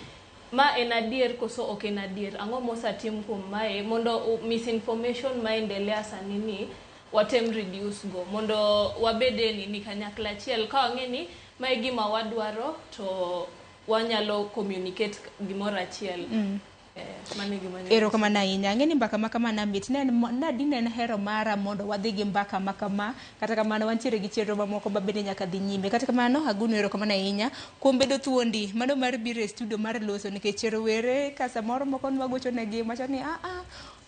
ma en adier koso ok en adier ang'o mosatim kuom mae mondo misinformation maendelea sani ni watem reduce go mondo wabede ni kanyakla achiel ka wang'eni mae gima wadwaro to wanyalo communicate gimoro achiel. Erokamano ahinya. Ang'eni mbaka makama mit nadine en hero mara mondo wadhi gi mbaka makama kata kamano wantiere gi chenro mamoko mabende nyaka dhi nyime kata kamano agunu erokamano ahinya kuom bedo thuondi mano mar biro e studio mar loso nikech rowere ka samoro moko nwagocho negi macho ni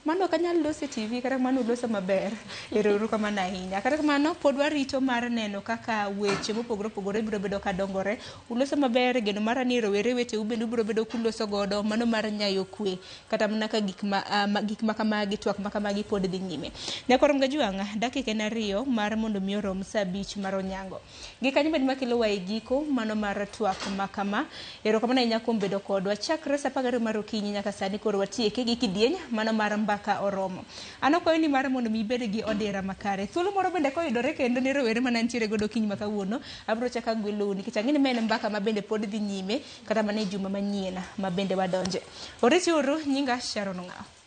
mano kanyal lose TV kata mano lose maber ero kamano ahinya kata kamano pod warito mar neno kaka weche mopogore opogore biro bedo ka dongore uloso maber geno mar ni rowere wete ubendo biro bedo kuloso godo mano mar nyayo kwe kata mana ka gik ma kamagi twak ma kamagi pod dhi nyime ne korom ga juanga dakika na riyo mar mondo mi rom saa 5 mar onyango gikanyo bed makelo wa giko mano mar twak ma kama ero kamano ahinya kuom bedo kodwa chakre saa 10 mar okinyi nyaka sani koro watieke gi kidieny mano mar mbaka oromo ano koyo ni mar mondo mi bed gi odera makare thuolo moro bende koyudore kendo ni rowere manantiere godo kinyi ma kawuono abro chaka gwelo nikech ang'eni men mbaka ma bende pod dhi nyime kata mana juma manyien ma bende wadonje orechuru nyinga Sharon Ng'ao.